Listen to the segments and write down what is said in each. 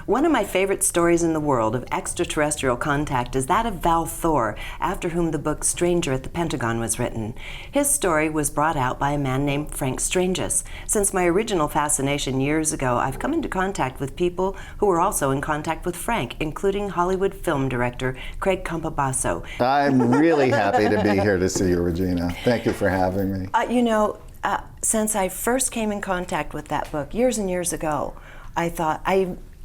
One of my favorite stories in the world of extraterrestrial contact is that of Val Thor, after whom the book Stranger at the Pentagon was written. His story was brought out by a man named Frank Stranges. Since my original fascination years ago, I've come into contact with people who were also in contact with Frank, including Hollywood film director Craig Campobasso. I'm really happy to be here to see you, Regina. Thank you for having me. Since I first came in contact with that book years and years ago, I thought,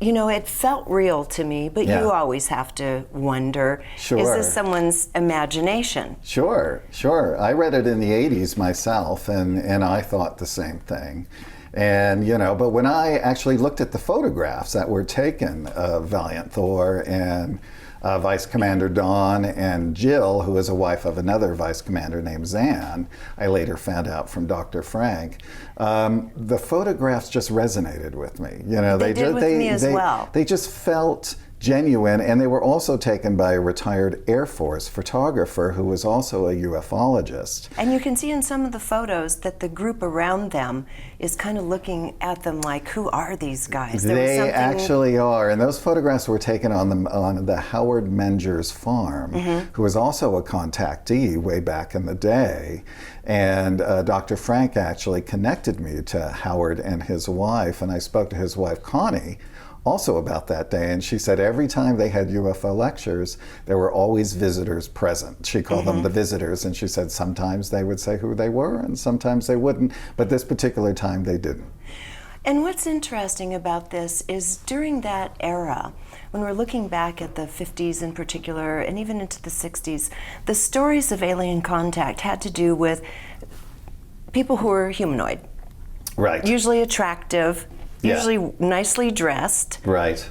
it felt real to me, but you always have to wonder, is this someone's imagination? Sure. I read it in the 80s myself, and I thought the same thing. And, but when I actually looked at the photographs that were taken of Valiant Thor and Vice Commander Donn and Jill, who is a wife of another Vice Commander named Zan, I later found out from Dr. Frank, the photographs just resonated with me. They did with me as well. They just felt genuine, and they were also taken by a retired Air Force photographer who was also a ufologist. And you can see in some of the photos that the group around them is kind of looking at them like, who are these guys? They actually are, and those photographs were taken on the Howard Menger's farm, who was also a contactee way back in the day. And Dr. Frank actually connected me to Howard and his wife, and I spoke to his wife, Connie, also about that day, and she said every time they had UFO lectures, there were always visitors present. She called them the visitors, and she said sometimes they would say who they were and sometimes they wouldn't, but this particular time they didn't. And what's interesting about this is during that era, when we're looking back at the 50s in particular, and even into the 60s, the stories of alien contact had to do with people who were humanoid. Right. Usually attractive, usually nicely dressed. Right.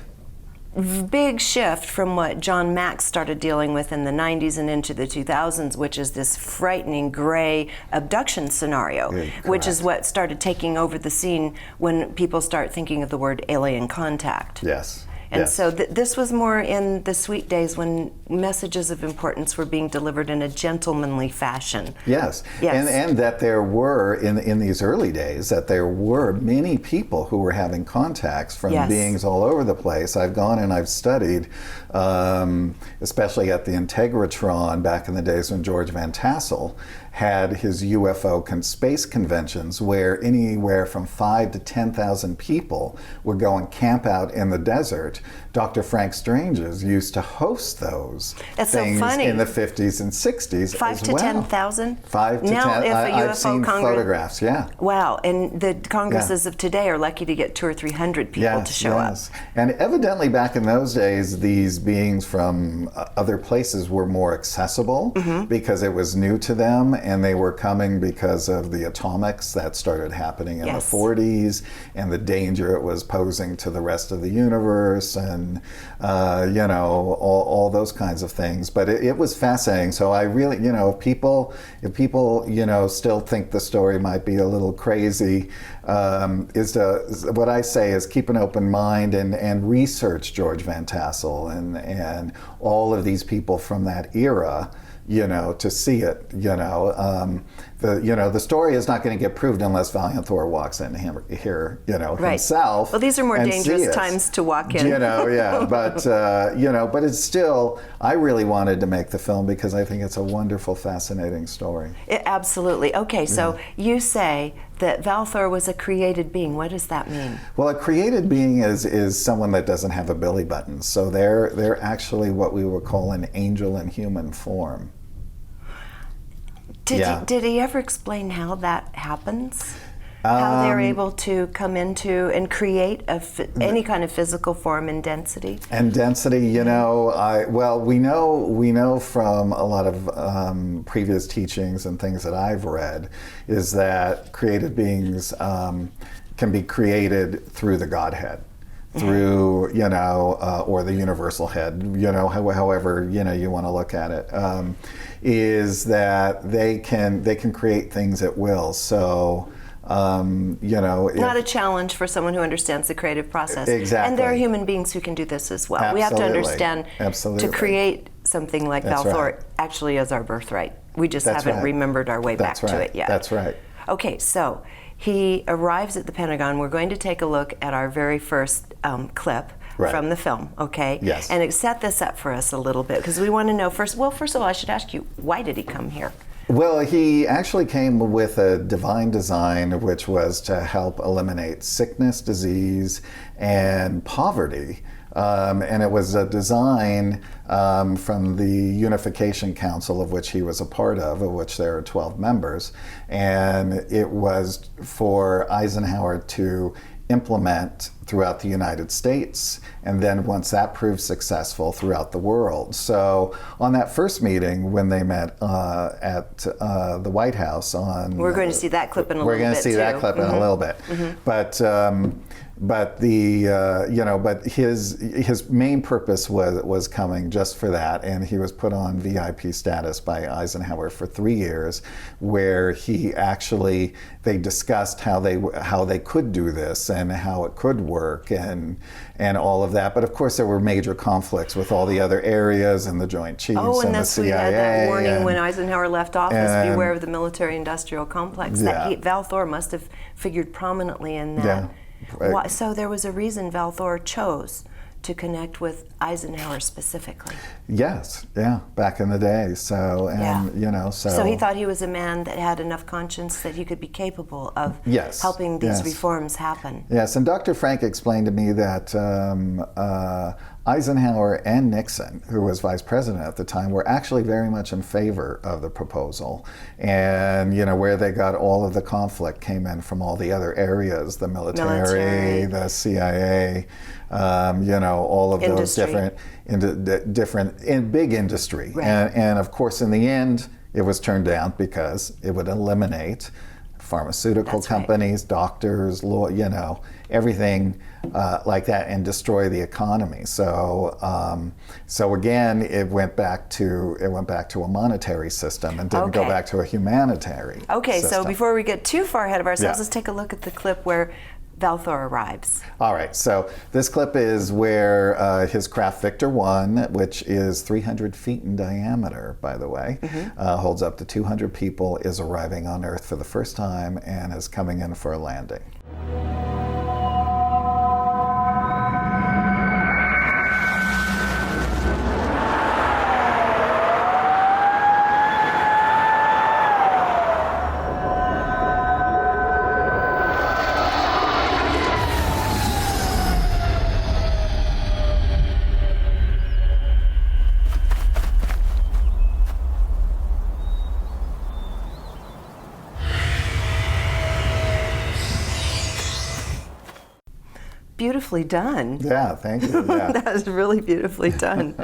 Big shift from what John Max started dealing with in the 90s and into the 2000s, which is this frightening gray abduction scenario, which is what started taking over the scene when people start thinking of the word alien contact. Yes. And so this was more in the sweet days when messages of importance were being delivered in a gentlemanly fashion. Yes. And that there were, in these early days, that there were many people who were having contacts from beings all over the place. I've gone and I've studied, especially at the Integratron back in the days when George Van Tassel had his UFO space conventions, where anywhere from 5,000 to 10,000 people would go and camp out in the desert. Dr. Frank Stranges used to host those things in the 50s and 60s 5 to 10,000? 5 to now, 10. If a UFO I've seen photographs, Wow, and the congresses of today are lucky to get 200 or 300 people to show up. And evidently back in those days, these beings from other places were more accessible because it was new to them, and they were coming because of the atomics that started happening in the 40s and the danger it was posing to the rest of the universe, and all those kinds of things. But it was fascinating. So I really, if people still think the story might be a little crazy, what I say is keep an open mind and research George Van Tassel and all of these people from that era, to see it. The story is not going to get proved unless Valiant Thor walks in here, himself. Well, these are more dangerous times to walk in. But it's still, I really wanted to make the film because I think it's a wonderful, fascinating story. Absolutely. Okay, so you say that Val Thor was a created being. What does that mean? Well, a created being is someone that doesn't have a belly button. So they're actually what we would call an angel in human form. Did he ever explain how that happens? How they're able to come into and create any kind of physical form and density? And density, we know from a lot of previous teachings and things that I've read, is that created beings can be created through the Godhead. Through, or the universal head, however, you want to look at it, is that they can create things at will. So, not a challenge for someone who understands the creative process. Exactly. And there are human beings who can do this as well. Absolutely. We have to understand Absolutely. to create something like Val Thor actually is our birthright. We just haven't remembered our way back to it yet. That's right. Okay, so he arrives at the Pentagon. We're going to take a look at our very first clip Right. from the film, okay? Yes. And set this up for us a little bit, because we want to know first of all, I should ask you, why did he come here? Well, he actually came with a divine design, which was to help eliminate sickness, disease, and poverty. And it was a design from the Unification Council, of which he was a part of which there are 12 members. And it was for Eisenhower to implement throughout the United States, and then once that proved successful, throughout the world. So on that first meeting, when they met at the White House we're going to see that clip in a little bit. We're going to see that clip in a little bit. But his main purpose was coming just for that, and he was put on VIP status by Eisenhower for 3 years, where they discussed how they could do this and how it could work and all of that. But of course, there were major conflicts with all the other areas and the Joint Chiefs and the CIA. We had that warning when Eisenhower left office: beware of the military-industrial complex. Yeah. Val Thor must have figured prominently in that. Yeah. Right. So there was a reason Val Thor chose to connect with Eisenhower specifically. Yes, yeah, back in the day. So he thought he was a man that had enough conscience that he could be capable of helping these reforms happen. Yes, and Dr. Frank explained to me that Eisenhower and Nixon, who was vice president at the time, were actually very much in favor of the proposal. And, where they got all of the conflict came in from all the other areas, the military. The CIA, all of industry. Those different in big industry. Right. And of course, in the end, it was turned down because it would eliminate pharmaceutical companies, doctors, everything like that, and destroy the economy. So again, it went back to a monetary system and didn't go back to a humanitarian system. So before we get too far ahead of ourselves, Yeah. let's take a look at the clip where Val Thor arrives. All right, so this clip is where his craft Victor 1, which is 300 feet in diameter, by the way, holds up to 200 people, is arriving on Earth for the first time and is coming in for a landing. Beautifully done. Yeah, thank you. Yeah. That was really beautifully done.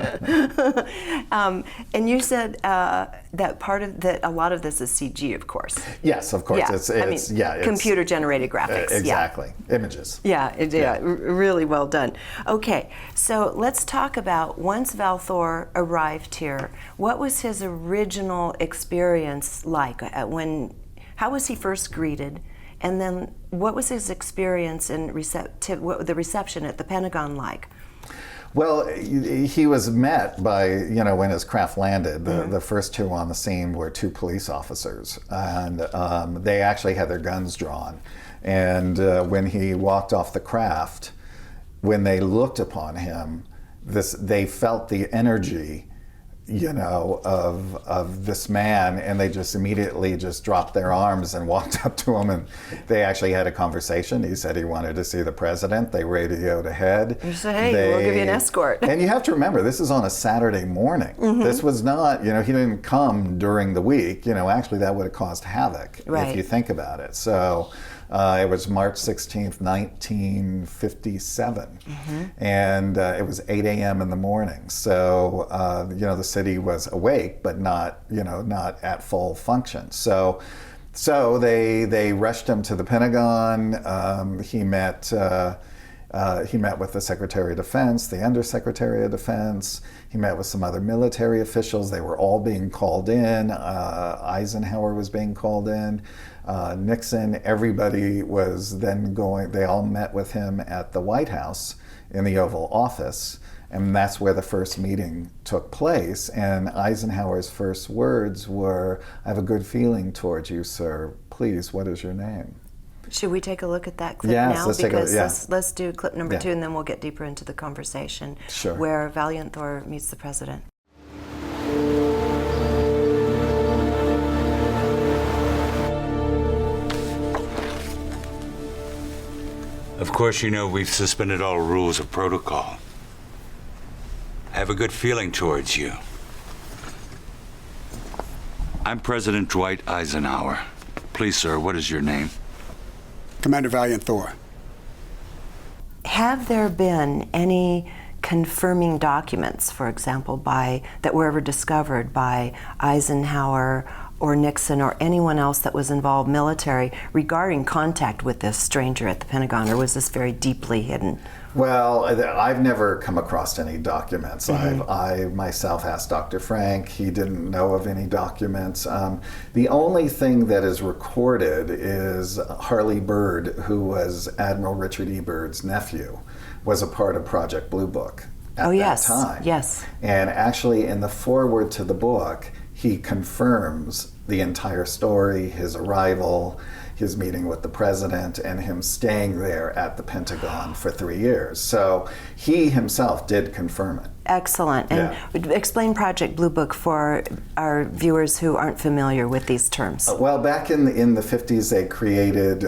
And you said that a lot of this is CG, of course. Yes, of course. Yeah. It's computer-generated graphics. Exactly. Images. Really well done. Okay, so let's talk about, once Val Thor arrived here, what was his original experience like? How was he first greeted? And then what was his experience in the reception at the Pentagon like? Well, he was met by, when his craft landed, the first two on the scene were two police officers. And they actually had their guns drawn. And when he walked off the craft, when they looked upon him, they felt the energy of this man, and they just immediately dropped their arms and walked up to him, and they actually had a conversation. He said he wanted to see the president. They radioed ahead. You said, hey, we'll give you an escort. And you have to remember, this is on a Saturday morning. This was not, he didn't come during the week. Actually that would have caused havoc if you think about it. So it was March 16th, 1957, and it was 8 a.m. in the morning. So, the city was awake, but not at full function. So they rushed him to the Pentagon. He met with the Secretary of Defense, the Undersecretary of Defense. He met with some other military officials. They were all being called in. Eisenhower was being called in. Nixon, everybody was then going. They all met with him at the White House in the Oval Office. And that's where the first meeting took place. And Eisenhower's first words were, "I have a good feeling towards you, sir. Please, what is your name?" Should we take a look at that clip Yes, now? let's take a look, yeah. Let's do clip number Yeah. 2, and then we'll get deeper into the conversation. Sure. Where Valiant Thor meets the president. Of course, you know we've suspended all rules of protocol. I have a good feeling towards you. I'm President Dwight Eisenhower. Please, sir, what is your name? Commander Valiant Thor. Have there been any confirming documents, for example, that were ever discovered by Eisenhower or Nixon or anyone else that was involved military regarding contact with this stranger at the Pentagon, or was this very deeply hidden? Well, I've never come across any documents. I myself asked Dr. Frank. He didn't know of any documents. The only thing that is recorded is Harley Byrd, who was Admiral Richard E. Byrd's nephew, was a part of Project Blue Book at that time. Yes. And actually, in the foreword to the book, he confirms the entire story, his arrival, his meeting with the president, and him staying there at the Pentagon for 3 years. So he himself did confirm it. Excellent. And explain Project Blue Book for our viewers who aren't familiar with these terms. Well, back in the 50s, they created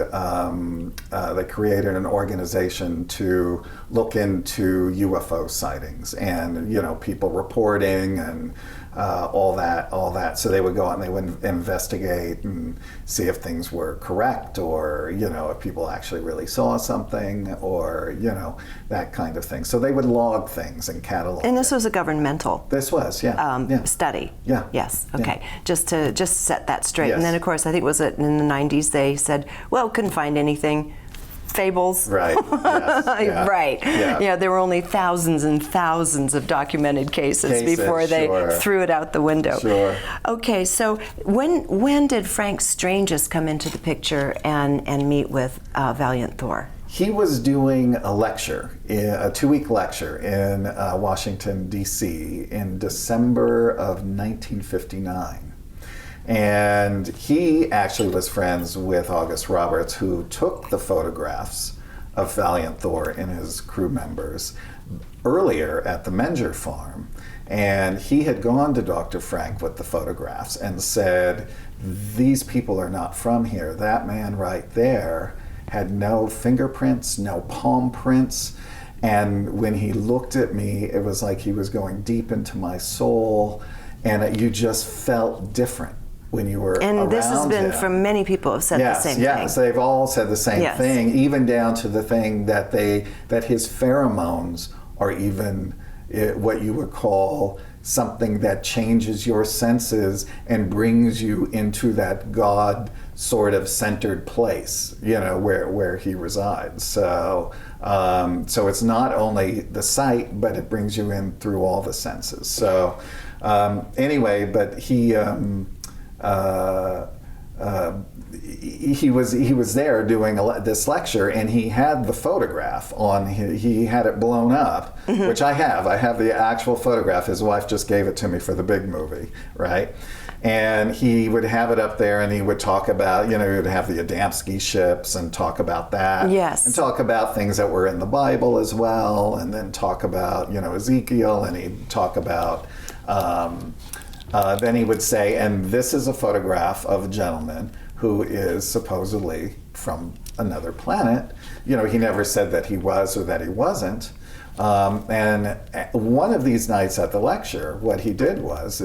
an organization to look into UFO sightings and, you know, people reporting and all that. So they would go out and they would investigate and see if things were correct, or, you know, if people actually really saw something, or, you know, that kind of thing. So they would log things and catalog. And this was a governmental study. Yeah. Yes. Okay. Yeah. Just to set that straight. Yes. And then, of course, I think was it in the 90s they said, well, couldn't find anything. Fables. Right. Yes. Yeah. Right. Yeah. Yeah, there were only thousands and thousands of documented cases before they threw it out the window. Sure. Okay, so when did Frank Stranges come into the picture and meet with Valiant Thor? He was doing a lecture, a 2-week lecture in Washington, D.C. in December of 1959. And he actually was friends with August Roberts, who took the photographs of Valiant Thor and his crew members earlier at the Menger farm. And he had gone to Dr. Frank with the photographs and said, these people are not from here. That man right there had no fingerprints, no palm prints. And when he looked at me, it was like he was going deep into my soul, and you just felt different when you were around him. And this has been from many people have said the same thing. Yes, they've all said the same thing, even down to the thing that his pheromones are even what you would call something that changes your senses and brings you into that God sort of centered place, you know, where he resides. So it's not only the sight, but it brings you in through all the senses. So anyway, but he was there doing this lecture, and he had the photograph on. He had it blown up, which I have. I have the actual photograph. His wife just gave it to me for the big movie, right? And he would have it up there, and he would talk about, you know, he would have the Adamski ships and talk about that. Yes. And talk about things that were in the Bible as well, and then talk about, you know, Ezekiel, and he'd talk about. Then he would say, and this is a photograph of a gentleman who is supposedly from another planet. You know, he never said that he was or that he wasn't. And one of these nights at the lecture, what he did was,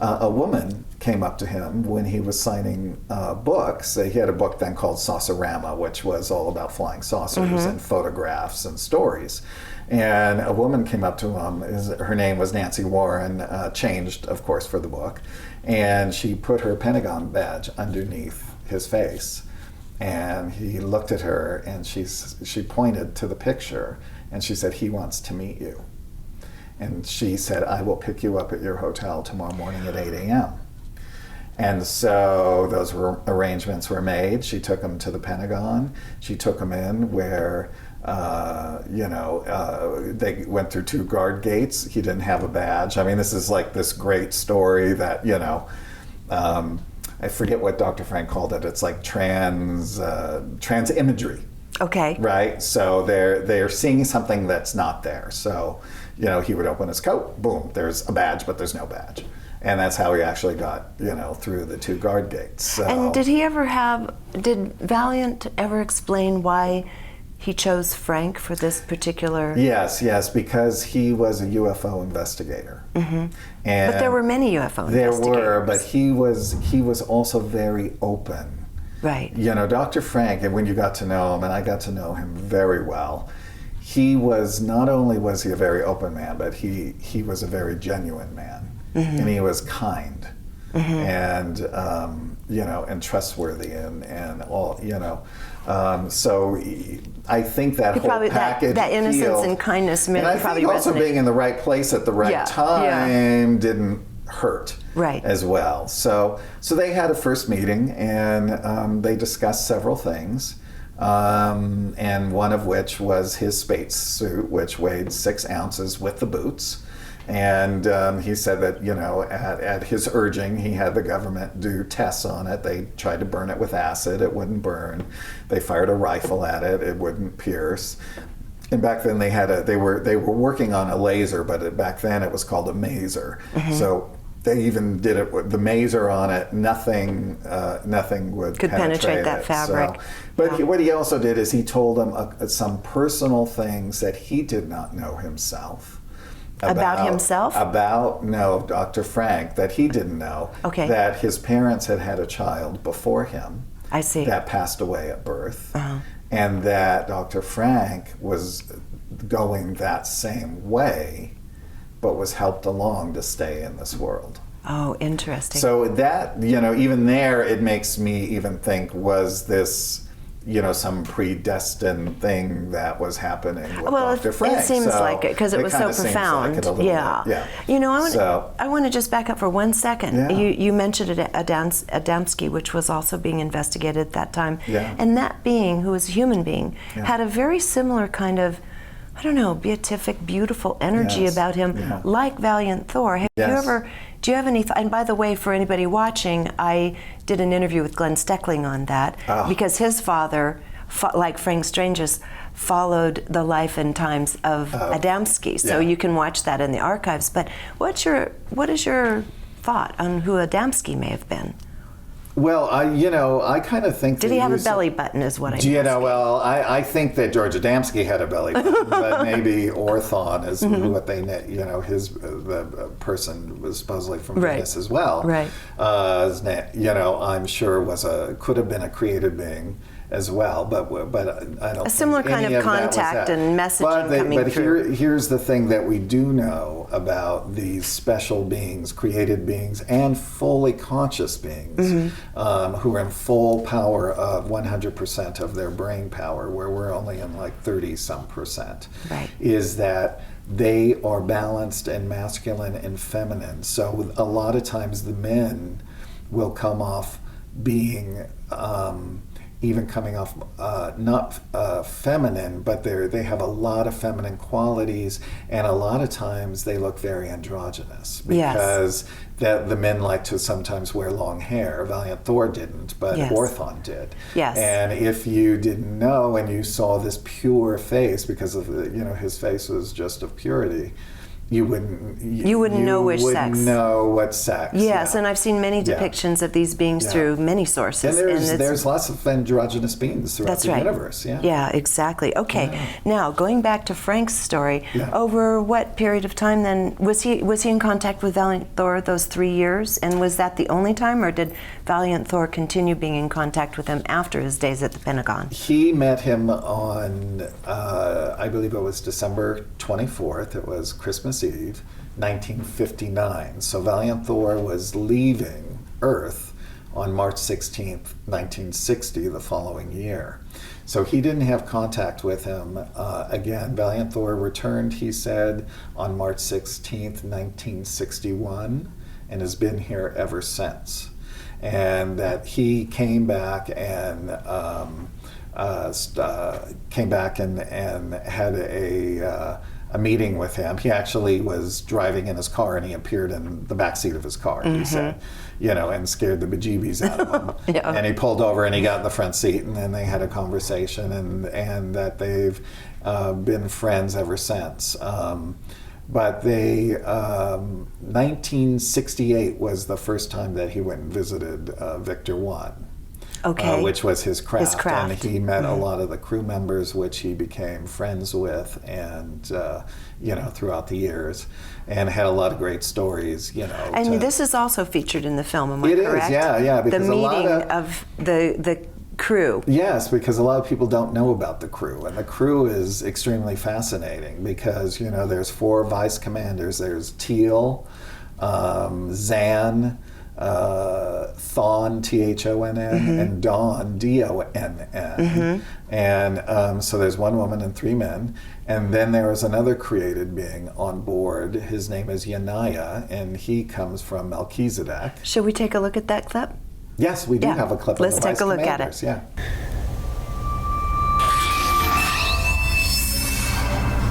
a woman came up to him when he was signing books. He had a book then called Saucerama, which was all about flying saucers and photographs and stories. And a woman came up to him. Her name was Nancy Warren, changed, of course, for the book. And she put her Pentagon badge underneath his face. And he looked at her, and she pointed to the picture, and she said, "He wants to meet you." And she said, "I will pick you up at your hotel tomorrow morning at 8 a.m. And so those arrangements were made. She took him to the Pentagon. She took him in where, they went through 2 guard gates. He didn't have a badge. I mean, this is like this great story that, I forget what Dr. Frank called it. It's like trans imagery. Okay. Right? So they're seeing something that's not there. So, he would open his coat, boom, there's a badge, but there's no badge. And that's how he actually got, through the 2 guard gates. So. And did Valiant ever explain why he chose Frank for this particular? Yes, because he was a UFO investigator. Mm-hmm. And but there were many UFO investigators. There were, but he was also very open. Right. Dr. Frank, and when you got to know him, and I got to know him very well, he was, not only was he a very open man, but he was a very genuine man. Mm-hmm. And he was kind. Mm-hmm. And trustworthy and all, so I think that whole package that innocence appealed. and kindness and I probably think also resonate. being in the right place at the right time didn't hurt as well. So they had a first meeting, and they discussed several things, and one of which was his space suit, which weighed 6 ounces with the boots. And he said that, at his urging, he had the government do tests on it. They tried to burn it with acid. It wouldn't burn. They fired a rifle at it. It wouldn't pierce. And back then they were working on a laser, but back then it was called a maser. Mm-hmm. So they even did it with the maser on it. Nothing could penetrate that fabric. But what he also did is he told them some personal things that he did not know himself. About himself? No, Dr. Frank, that he didn't know. Okay. That his parents had a child before him. I see. That passed away at birth. Uh-huh. And that Dr. Frank was going that same way, but was helped along to stay in this world. Oh, interesting. So that, even there, it makes me even think, was this, some predestined thing that was happening with Dr. Frank? It seems like it, because it was so profound. Like it yeah. I want to just back up for 1 second. Yeah. You mentioned Adamski, which was also being investigated at that time. Yeah. And that being, who was a human being, had a very similar kind of, beatific, beautiful energy about him, like Valiant Thor. Do you have any, and by the way, for anybody watching, I did an interview with Glenn Steckling on that, because his father, like Frank Strange's, followed the life and times of Adamski, so you can watch that in the archives. But what is your thought on who Adamski may have been? Well, I kind of think. Did he have a belly button? Is what I mean. Well, I think that George Adamski had a belly button, but maybe Orthon is what they, the person was supposedly from Venus as well. Right. I'm sure could have been a created being as well, but I don't. A similar kind of contact and messaging coming through. But here's the thing that we do know about these special beings, created beings, and fully conscious beings, who are in full power of 100% of their brain power, where we're only in like 30-some percent. Right. Is that they are balanced and masculine and feminine. So a lot of times the men will come off being even coming off not feminine, but they have a lot of feminine qualities, and a lot of times they look very androgynous because the men like to sometimes wear long hair. Valiant Thor didn't, but Orthon did. Yes. And if you didn't know and you saw this pure face, because of his face was just of purity, you wouldn't know which sex. You wouldn't know what sex. Yes, and I've seen many depictions of these beings through many sources. And there's lots of androgynous beings throughout the universe. Yeah, exactly. Okay, now going back to Frank's story, over what period of time then was he in contact with Valiant Thor those 3 years, and was that the only time, or did Valiant Thor continue being in contact with him after his days at the Pentagon? He met him on, I believe it was December 24th. It was Christmas Eve, 1959. So Valiant Thor was leaving Earth on March 16th, 1960, the following year. So he didn't have contact with him again. Valiant Thor returned, he said, on March 16th, 1961, and has been here ever since. And that he came back and had a meeting with him. He actually was driving in his car and he appeared in the back seat of his car, he said, and scared the bejeebies out of him. And he pulled over and he got in the front seat, and then they had a conversation, and that they've been friends ever since. But 1968 was the first time that he went and visited Victor 1. Which was his craft. And he met a lot of the crew members, which he became friends with, and throughout the years, and had a lot of great stories. And this is also featured in the film. Am I correct? It is, yeah. Because the meeting of the crew. Yes, because a lot of people don't know about the crew, and the crew is extremely fascinating because there's 4 vice commanders. There's Teal, Zan, Thon, Thonn, and Donn, Donn. And so there's 1 woman and 3 men. And then there is another created being on board. His name is Yanaya, and he comes from Melchizedek. Should we take a look at that clip? Yes, we do have a clip. Let's of the take a look at it. Yeah.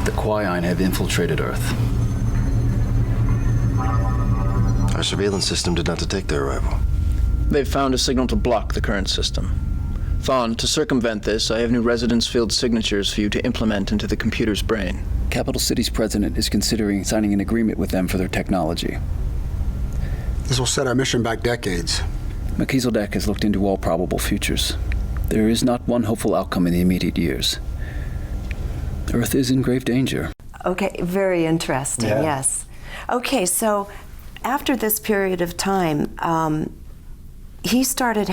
The Kwai'an have infiltrated Earth. Our surveillance system did not detect their arrival. They've found a signal to block the current system. Thon, to circumvent this, I have new residence field signatures for you to implement into the computer's brain. Capital City's president is considering signing an agreement with them for their technology. This will set our mission back decades. Melchizedek has looked into all probable futures. There is not one hopeful outcome in the immediate years. Earth is in grave danger. Okay, very interesting, yes. Okay, so after this period of time, he started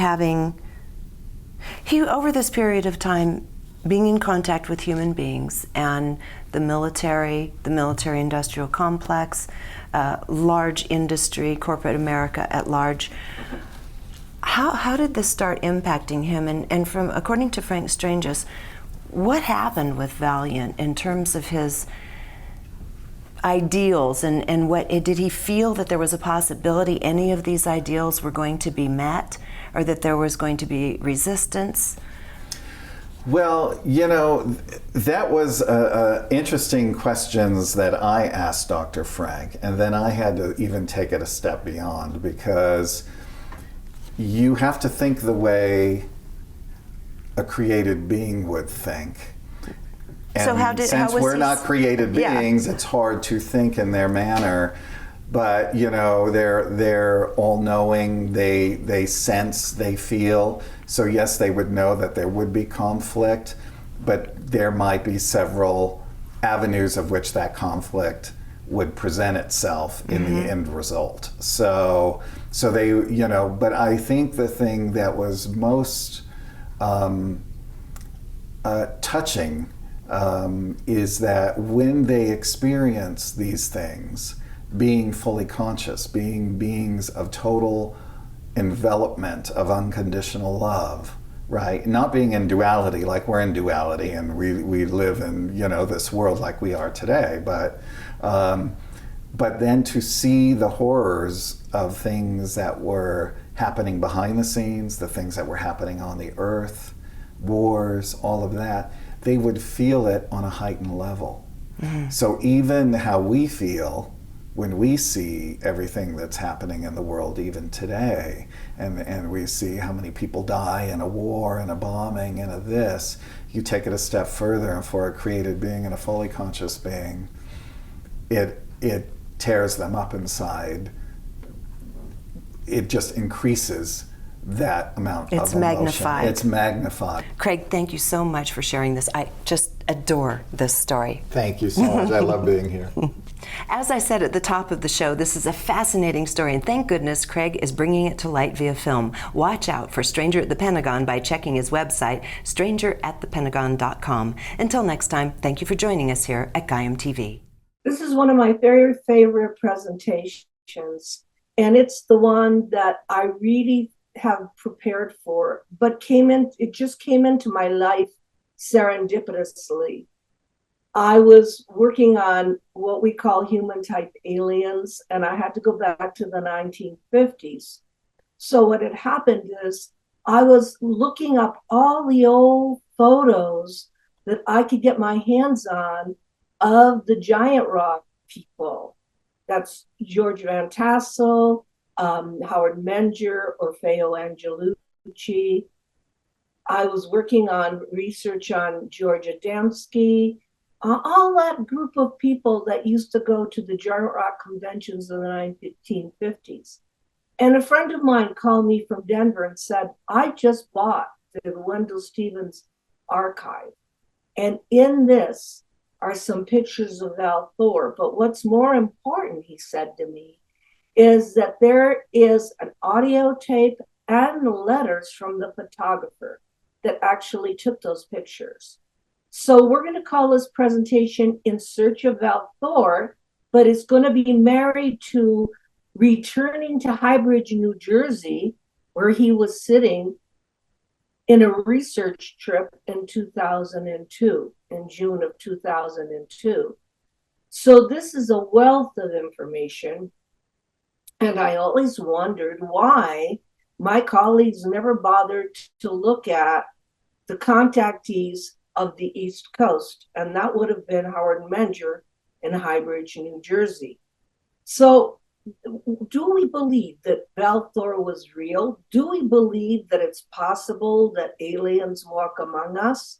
over this period of time, being in contact with human beings and the military industrial complex, large industry, corporate America at large. How did this start impacting him? And according to Frank Stranges, what happened with Valiant in terms of his ideals, and what did he feel that there was a possibility any of these ideals were going to be met, or that there was going to be resistance? Well, that was interesting questions that I asked Dr. Frank, and then I had to even take it a step beyond, because you have to think the way a created being would think. And so since we're not created beings, it's hard to think in their manner. But they're all-knowing. They sense. They feel. So yes, they would know that there would be conflict, but there might be several avenues of which that conflict would present itself in the end result. So they, But I think the thing that was most touching is that when they experience these things, being fully conscious, being beings of total envelopment of unconditional love, right? Not being in duality, like we're in duality and we live in, this world like we are today, but then to see the horrors of things that were happening behind the scenes, the things that were happening on the earth, wars, all of that, they would feel it on a heightened level. So even how we feel when we see everything that's happening in the world even today, and we see how many people die in a war and a bombing and a this, you take it a step further, and for a created being and a fully conscious being, it tears them up inside. It just increases that amount of emotion. It's magnified. Craig, thank you so much for sharing this. I just adore this story. Thank you so much. I love being here. As I said at the top of the show, this is a fascinating story, and thank goodness Craig is bringing it to light via film. Watch out for Stranger at the Pentagon by checking his website, strangeratthepentagon.com. Until next time, thank you for joining us here at Gaiam TV. This is one of my very favorite presentations, and it's the one that I really have prepared for, but it just came into my life serendipitously. I was working on what we call human type aliens, and I had to go back to the 1950s. So what had happened is I was looking up all the old photos that I could get my hands on of the giant rock people. That's George Van Tassel, Howard Menger, Orfeo Angelucci. I was working on research on George Adamski, all that group of people that used to go to the giant rock conventions in the 1950s. And a friend of mine called me from Denver and said, I just bought the Wendell Stevens archive. And in this are some pictures of Val Thor. But what's more important, he said to me, is that there is an audio tape and letters from the photographer that actually took those pictures. So we're going to call this presentation In Search of Val Thor, but it's going to be married to returning to Highbridge, New Jersey, where he was sitting in a research trip in 2002, in June of 2002. So this is a wealth of information. And I always wondered why my colleagues never bothered to look at the contactees of the East Coast. And that would have been Howard Menger in Highbridge, New Jersey. So do we believe that Val Thor was real? Do we believe that it's possible that aliens walk among us?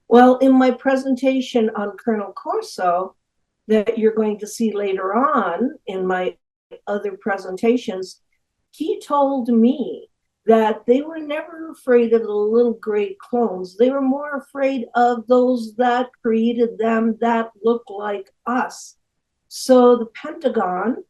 Well, in my presentation on Colonel Corso that you're going to see later on in my other presentations, he told me that they were never afraid of the little gray clones. They were more afraid of those that created them that look like us. So the Pentagon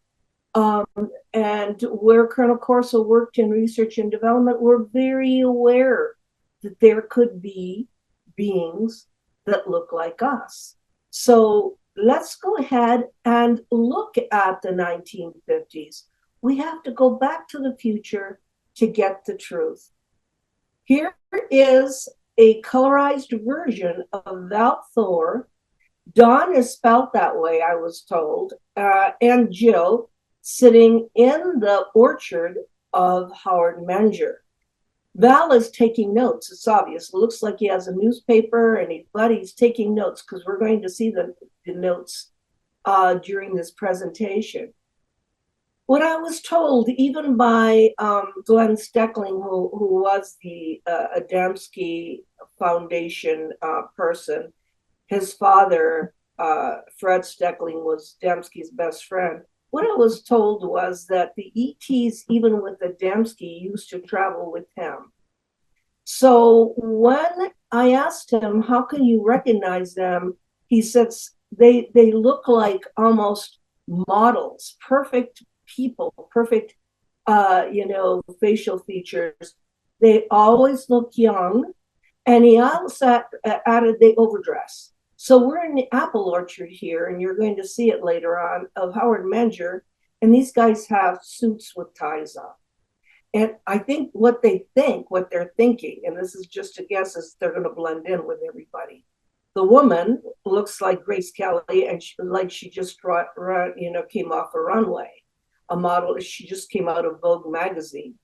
and where Colonel Corso worked in research and development were very aware that there could be beings that look like us. So let's go ahead and look at the 1950s. We have to go back to the future to get the truth. Here is a colorized version of Val Thor. Donn is spelled that way, I was told, and Jill sitting in the orchard of Howard Menger. Val is taking notes. It's obvious. It looks like he has a newspaper, and he's taking notes because we're going to see the notes during this presentation. What I was told, even by Glenn Steckling, who was the Adamski Foundation person, his father, Fred Steckling, was Adamski's best friend. What I was told was that the ETs, even with Adamski, used to travel with him. So when I asked him, how can you recognize them? He said they look like almost models, perfect people, perfect, facial features. They always look young. And he also added they overdress. So we're in the apple orchard here, and you're going to see it later on, of Howard Menger, and these guys have suits with ties on. And I think what they're thinking, and this is just a guess, is they're going to blend in with everybody. The woman looks like Grace Kelly, and she just came off a runway. A model, she just came out of Vogue magazine.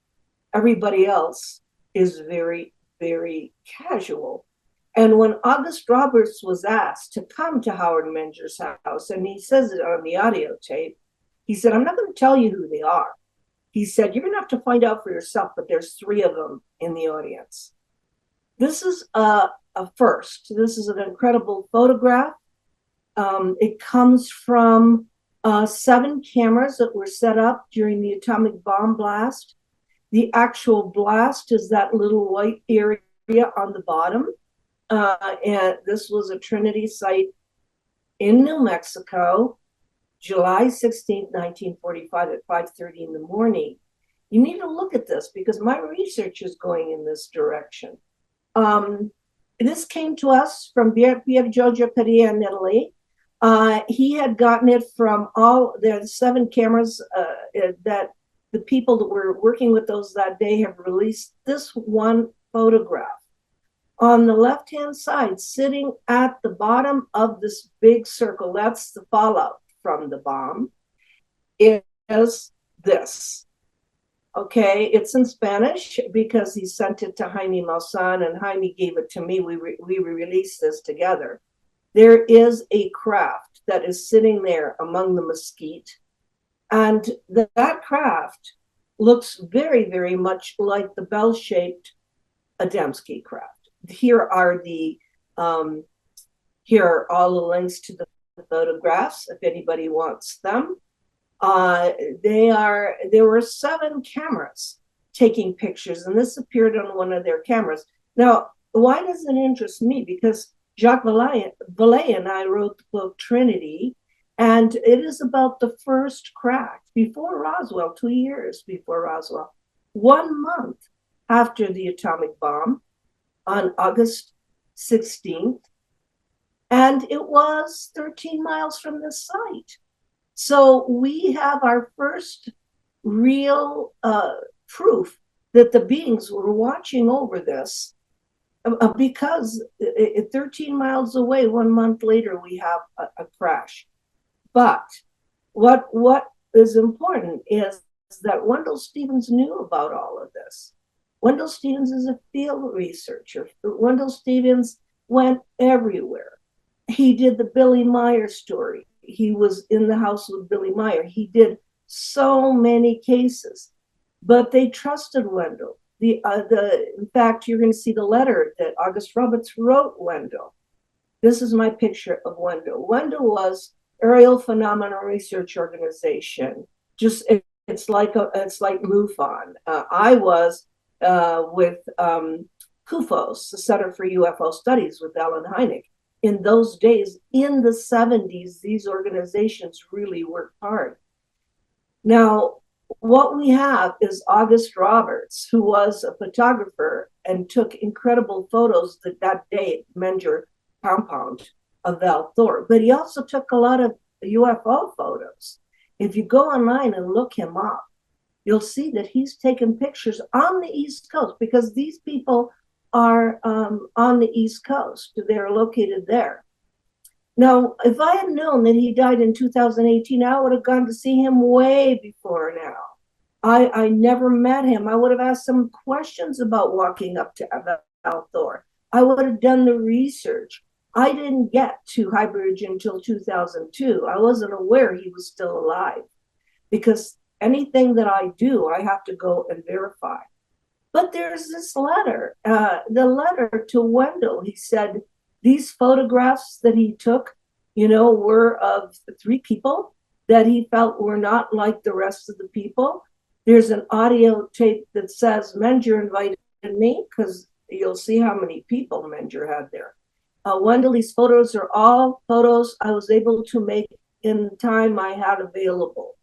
Everybody else is very, very casual. And when August Roberts was asked to come to Howard Menger's house, and he says it on the audio tape, he said, I'm not going to tell you who they are. He said, you're going to have to find out for yourself, but there's 3 of them in the audience. This is a first. This is an incredible photograph. It comes from 7 cameras that were set up during the atomic bomb blast. The actual blast is that little white area on the bottom. And this was a Trinity site in New Mexico, July 16th, 1945 at 5:30 in the morning. You need to look at this because my research is going in this direction. This came to us from Pier Giorgio Perea in Italy. He had gotten it from all the 7 cameras that the people that were working with those that day have released this one photograph. On the left-hand side, sitting at the bottom of this big circle, that's the fallout from the bomb, is this. Okay, it's in Spanish because he sent it to Jaime Maussan, and Jaime gave it to me. We released this together. there is a craft that is sitting there among the mesquite. And that craft looks very, very much like the bell-shaped Adamski craft. Here are all the links to the photographs if anybody wants them. There were 7 cameras taking pictures, and this appeared on one of their cameras. Now, why does it interest me? Because Jacques Vallée and I wrote the book Trinity, and it is about the first craft before Roswell, 2 years before Roswell, 1 month after the atomic bomb on August 16th. And it was 13 miles from the site. So we have our first real proof that the beings were watching over this, because 13 miles away, 1 month later, we have a crash. But what is important is that Wendell Stevens knew about all of this. Wendell Stevens is a field researcher. Wendell Stevens went everywhere. He did the Billy Meyer story. He was in the house with Billy Meyer. He did so many cases, but they trusted Wendell. In fact, you're going to see the letter that August Roberts wrote Wendell. This is my picture of Wendell. Wendell was Aerial Phenomena Research Organization. It's like MUFON. I was with CUFOS, the Center for UFO Studies, with Alan Hynek. In those days, in the 70s, these organizations really worked hard. Now, what we have is August Roberts, who was a photographer and took incredible photos that day at Menger compound of Val Thor. But he also took a lot of UFO photos. If you go online and look him up, you'll see that he's taken pictures on the East Coast, because these people are on the East Coast. They're located there. Now, if I had known that he died in 2018, I would have gone to see him way before now. I never met him. I would have asked some questions about walking up to Val Thor. I would have done the research. I didn't get to Highbridge until 2002. I wasn't aware he was still alive, because anything that I do, I have to go and verify. But there's this letter, the letter to Wendell. He said these photographs that he took, were of 3 people that he felt were not like the rest of the people. There's an audio tape that says Menger invited me, because you'll see how many people Menger had there. Wendell, these photos are all photos I was able to make in the time I had available.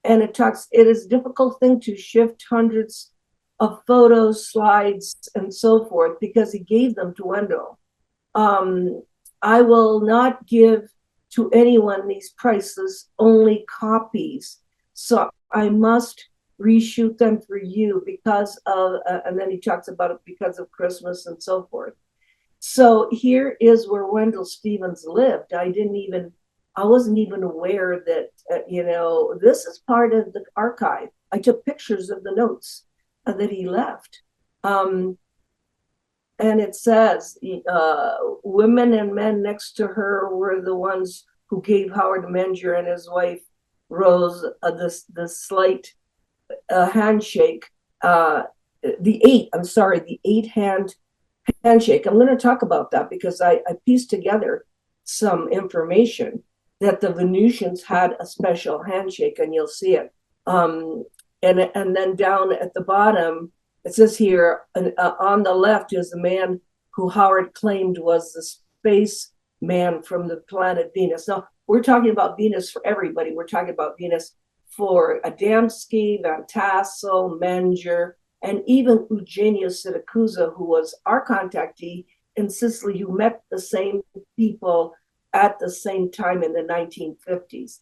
And it is a difficult thing to shift hundreds of photos, slides, and so forth, because he gave them to Wendell. I will not give to anyone these priceless only copies. So I must reshoot them for you because of, and then he talks about it because of Christmas and so forth. So here is where Wendell Stevens lived. I wasn't even aware that, this is part of the archive. I took pictures of the notes that he left. And it says, women and men next to her were the ones who gave Howard Menger and his wife Rose this slight handshake. The 8-hand handshake. I'm going to talk about that because I pieced together some information that the Venusians had a special handshake, and you'll see it. And then down at the bottom, it says here, on the left is a man who Howard claimed was the space man from the planet Venus. Now, we're talking about Venus for everybody. We're talking about Venus for Adamski, Van Tassel, Menger, and even Eugenio Siracusa, who was our contactee in Sicily, who met the same people at the same time in the 1950s.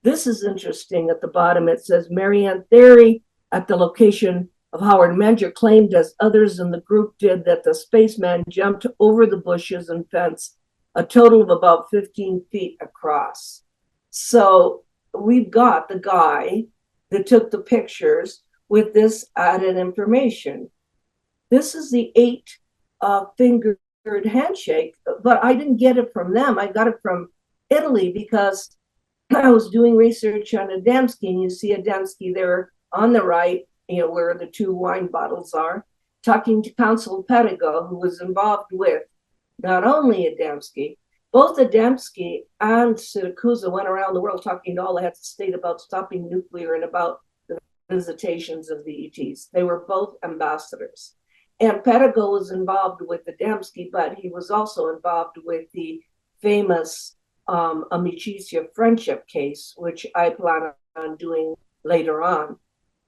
This is interesting. At the bottom, it says Marianne Theory at the location of Howard Menger claimed, as others in the group did, that the spaceman jumped over the bushes and fence a total of about 15 feet across. So we've got the guy that took the pictures with this added information. This is the 8 finger handshake, but I didn't get it from them. I got it from Italy because I was doing research on Adamski, and you see Adamski there on the right, where the two wine bottles are, talking to Consul Pentagon, who was involved with not only Adamski, both Adamski and Siracusa went around the world talking to all the heads of state about stopping nuclear and about the visitations of the ETs. They were both ambassadors. And Pentagon was involved with Adamski, but he was also involved with the famous Amicizia friendship case, which I plan on doing later on.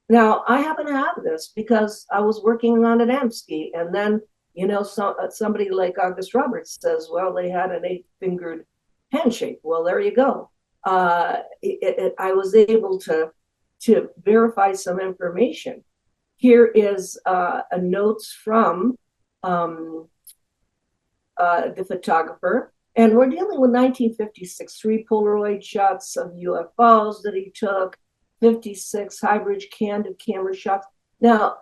Now, I happen to have this because I was working on Adamski, and then somebody like August Roberts says, well, they had an 8-fingered handshake. Well, there you go. I was able to verify some information. Here is a notes from the photographer, and we're dealing with 1956, 3 Polaroid shots of UFOs that he took, 56 Highbridge candid camera shots. Now,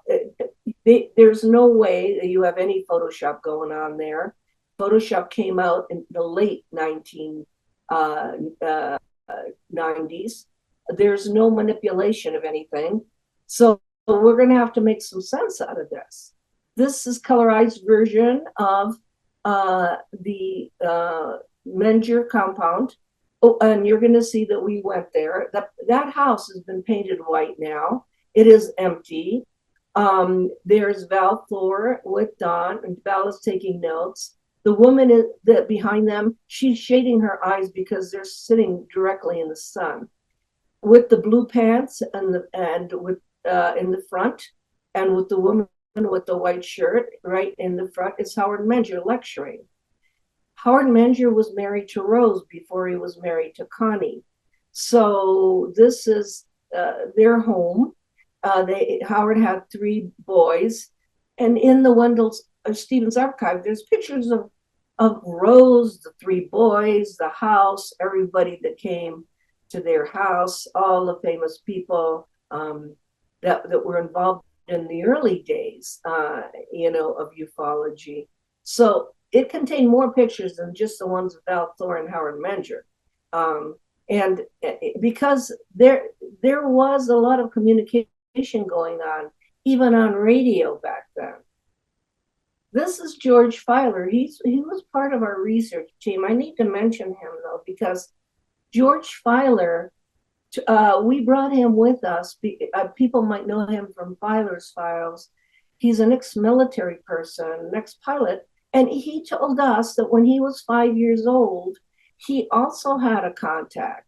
there's no way that you have any Photoshop going on there. Photoshop came out in the late 1990s. There's no manipulation of anything. So we're going to have to make some sense out of this. This is colorized version of the Menger compound. Oh, and you're going to see that we went there. That house has been painted white now. It is empty. There's Val Thor with Donn, and Val is taking notes. The woman that behind them, she's shading her eyes because they're sitting directly in the sun. With the blue pants and with in the front, and with the woman with the white shirt right in the front is Howard Menger lecturing. Howard Menger was married to Rose before he was married to Connie. So this is their home. Howard had 3 boys, and in the Wendell Stevens archive, there's pictures of Rose, the 3 boys, the house, everybody that came to their house, all the famous people that were involved in the early days, of ufology. So it contained more pictures than just the ones of Val Thor and Howard Menger. And because there was a lot of communication going on, even on radio back then. This is George Filer. He was part of our research team. I need to mention him, though, because George Filer, we brought him with us. People might know him from Filer's Files. He's an ex-military person, an ex-pilot, and he told us that when he was 5 years old, he also had a contact.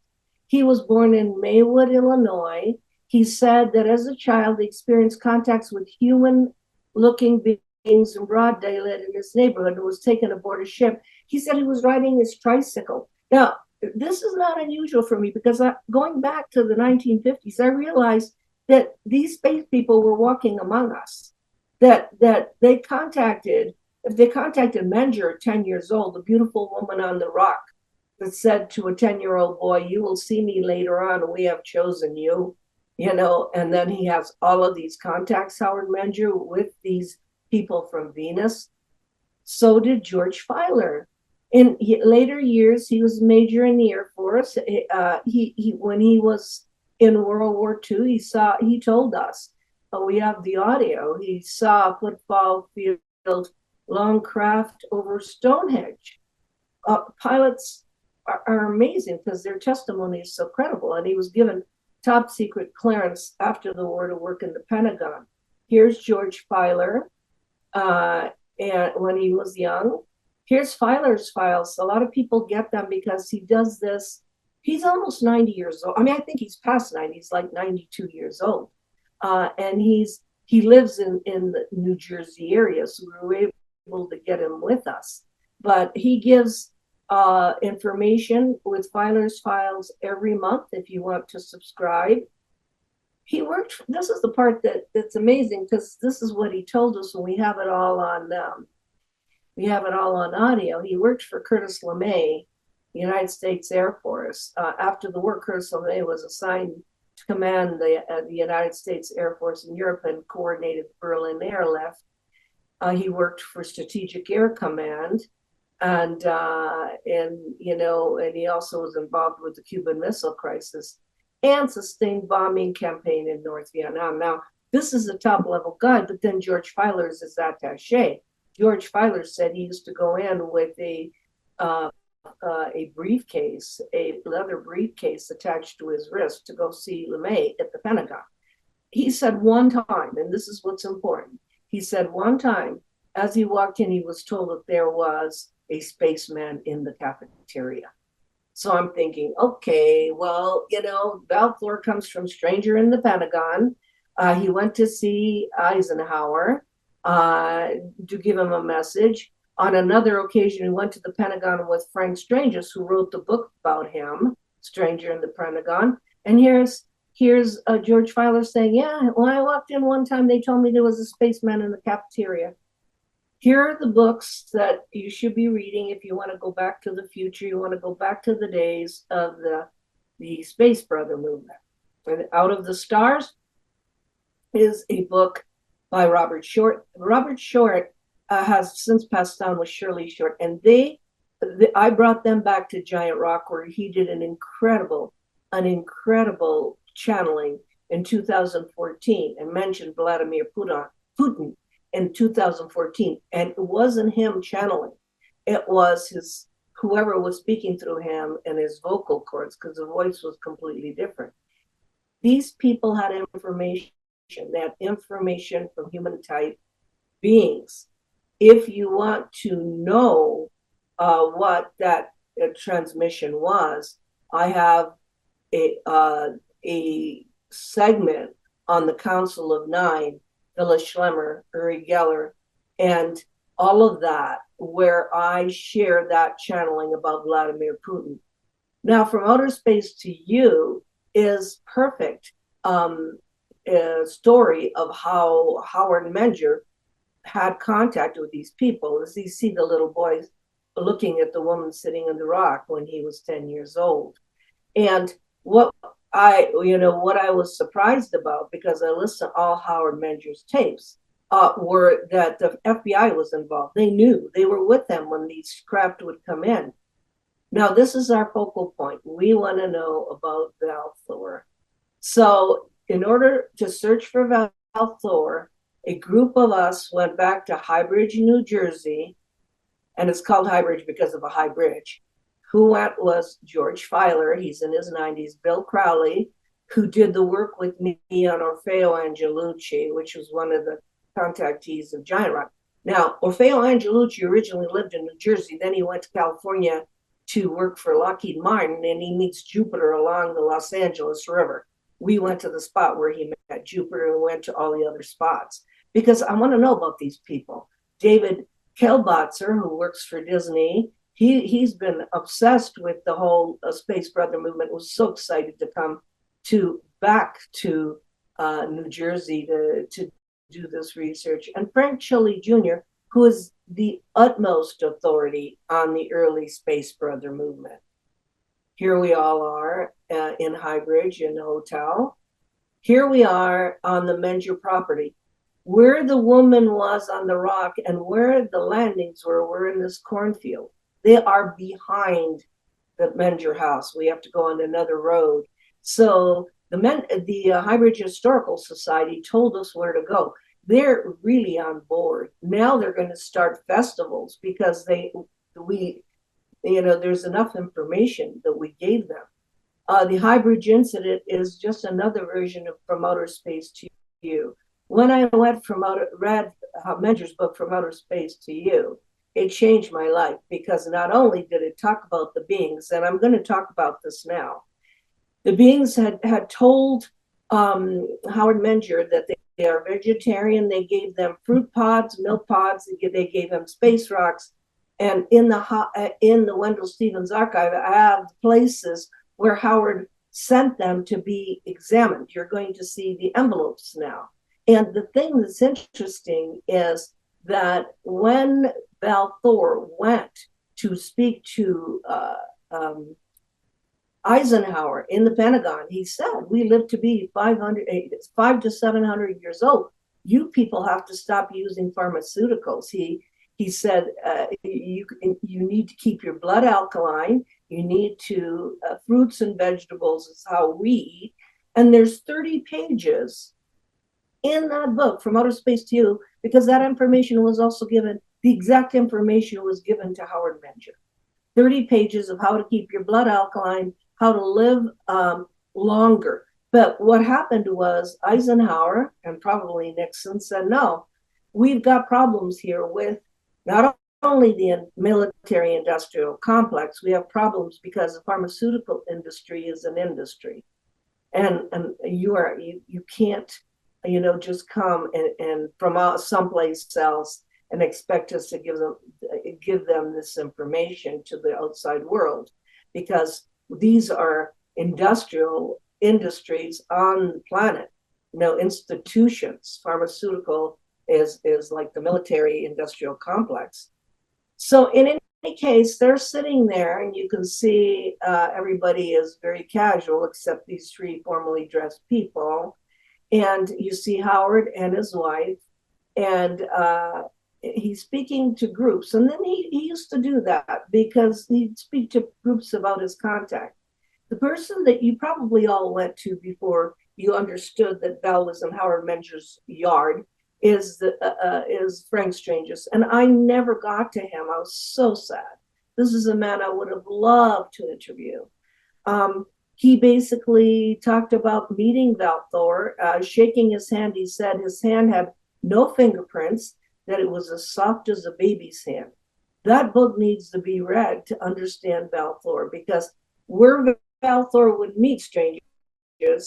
He was born in Maywood, Illinois. He said that as a child, he experienced contacts with human-looking beings in broad daylight in his neighborhood and was taken aboard a ship. He said he was riding his tricycle. Now, this is not unusual for me because going back to the 1950s, I realized that these space people were walking among us, that they contacted Menger at 10 years old, the beautiful woman on the rock that said to a 10-year-old boy, "You will see me later on, we have chosen you," and then he has all of these contacts, Howard Menger, with these people from Venus. So did George Filer. In later years, he was a major in the Air Force. He when he was in World War II, he told us, we have the audio, he saw a football field long craft over Stonehenge. Pilots are amazing because their testimony is so credible, and he was given top secret clearance after the war to work in the Pentagon. Here's George Filer, and when he was young. Here's Filer's Files. A lot of people get them because he does this. He's almost 90 years old. I mean, I think he's past 90. He's like 92 years old. And he lives in the New Jersey area, so we were able to get him with us. But he gives information with Filer's Files every month if you want to subscribe. He worked, this is the part that's amazing because this is what he told us, and we have it all on audio. He worked for Curtis LeMay, the United States Air Force. After the war, Curtis LeMay was assigned to command the United States Air Force in Europe and coordinated the Berlin airlift. He worked for Strategic Air Command, and he also was involved with the Cuban Missile Crisis and sustained bombing campaign in North Vietnam. Now, this is a top-level guy, but then George Filer is his attaché. George Filer said he used to go in with a briefcase, a leather briefcase attached to his wrist to go see LeMay at the Pentagon. He said one time, and this is what's important, he said one time, as he walked in, he was told that there was a spaceman in the cafeteria. So I'm thinking, okay, well, Val Thor comes from Stranger in the Pentagon. He went to see Eisenhower to give him a message. On another occasion, he went to the Pentagon with Frank Stranges, who wrote the book about him, Stranger in the Pentagon. And here's George Filer saying, yeah, when I walked in one time, they told me there was a spaceman in the cafeteria. Here are the books that you should be reading if you want to go back to the future. You want to go back to the days of the Space Brother movement. And Out of the Stars is a book by Robert Short. Robert Short has since passed on with Shirley Short, and I brought them back to Giant Rock, where he did an incredible channeling in 2014 and mentioned Vladimir Putin in 2014, and it wasn't him channeling, it was whoever was speaking through him and his vocal cords, because the voice was completely different. These people had information, they had information from human type beings. If you want to know what that transmission was, I have a segment on the Council of Nine, Phyllis Schlemmer, Uri Geller, and all of that, where I share that channeling about Vladimir Putin. Now, From Outer Space to You is perfect story of how Howard Menger had contact with these people, as you see the little boy looking at the woman sitting on the rock when he was 10 years old. And what I was surprised about, because I listened to all Howard Menger's tapes, were that the FBI was involved. They knew, they were with them when these craft would come in. Now, this is our focal point. We want to know about Val Thor. So in order to search for Val Thor, a group of us went back to Highbridge, New Jersey, and it's called Highbridge because of a high bridge. Who went was George Filer, he's in his 90s, Bill Crowley, who did the work with me on Orfeo Angelucci, which was one of the contactees of Giant Rock. Now, Orfeo Angelucci originally lived in New Jersey, then he went to California to work for Lockheed Martin, and he meets Jupiter along the Los Angeles River. We went to the spot where he met Jupiter and went to all the other spots, because I want to know about these people. David Kelbotzer, who works for Disney, he's been obsessed with the whole Space Brother movement, was so excited to come back to New Jersey to do this research. And Frank Chili Jr., who is the utmost authority on the early Space Brother movement. Here we all are in Highbridge in the hotel. Here we are on the Menger property. Where the woman was on the rock and where the landings were in this cornfield. They are behind the Menger house. We have to go on another road. So the Highbridge Historical Society told us where to go. They're really on board. Now they're going to start festivals because there's enough information that we gave them. The Highbridge incident is just another version of From Outer Space to You. When I read Menger's book From Outer Space to You, it changed my life, because not only did it talk about the beings, and I'm going to talk about this now, the beings had told Howard Menger that they are vegetarian. They gave them fruit pods, milk pods. They gave them space rocks. And in the Wendell Stevens archive, I have places where Howard sent them to be examined. You're going to see the envelopes now. And the thing that's interesting is that when Val Thor went to speak to Eisenhower in the Pentagon, he said, we live to be 500 to 700 years old. you people have to stop using pharmaceuticals. He said, you need to keep your blood alkaline. You need to, fruits and vegetables is how we eat. And there's 30 pages in that book, From Outer Space to You, because that information was also given, the exact information was given to Howard Menger. 30 pages of how to keep your blood alkaline, how to live longer. But what happened was Eisenhower and probably Nixon said, no, we've got problems here with not only the military industrial complex, we have problems because the pharmaceutical industry is an industry. And you can't, just come and from someplace else and expect us to give them this information to the outside world, because these are industrial industries on the planet, institutions. Pharmaceutical is like the military industrial complex. So in any case, they're sitting there, and you can see everybody is very casual except these three formally dressed people. And you see Howard and his wife, and he's speaking to groups. And then he used to do that because he'd speak to groups about his contact. The person that you probably all went to before you understood that Val was in Howard Menger's yard is Frank Stranges. And I never got to him. I was so sad. This is a man I would have loved to interview. He basically talked about meeting Val Thor, shaking his hand. He said his hand had no fingerprints, that it was as soft as a baby's hand. That book needs to be read to understand Val Thor, because where Val Thor would meet strangers,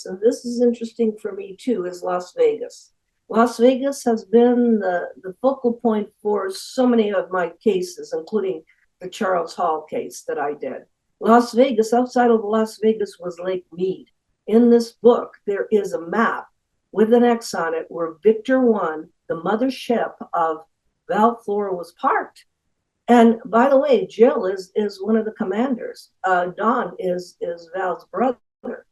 and this is interesting for me too, is Las Vegas. Las Vegas has been the focal point for so many of my cases, including the Charles Hall case that I did. Las Vegas, outside of Las Vegas, was Lake Mead. In this book, there is a map with an X on it where Victor 1, the mothership of Val Thor, was parked. And by the way, Jill is one of the commanders. Donn is Val's brother.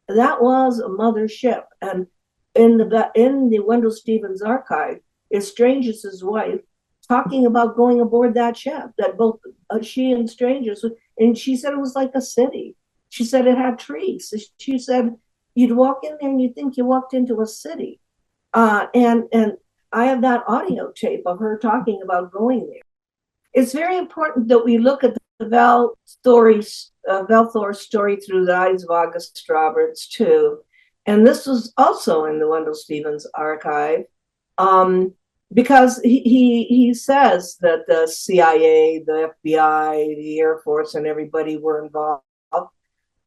That was a mothership. And in the Wendell Stevens archive is Strange's wife talking about going aboard that ship, that both she and Stranges, and she said it was like a city. She said it had trees. She said you'd walk in there and you'd think you walked into a city. And I have that audio tape of her talking about going there. It's very important that we look at the Val Thor story through the eyes of August Roberts too. And this was also in the Wendell Stevens archive, because he says that the CIA, the FBI, the Air Force, and everybody were involved,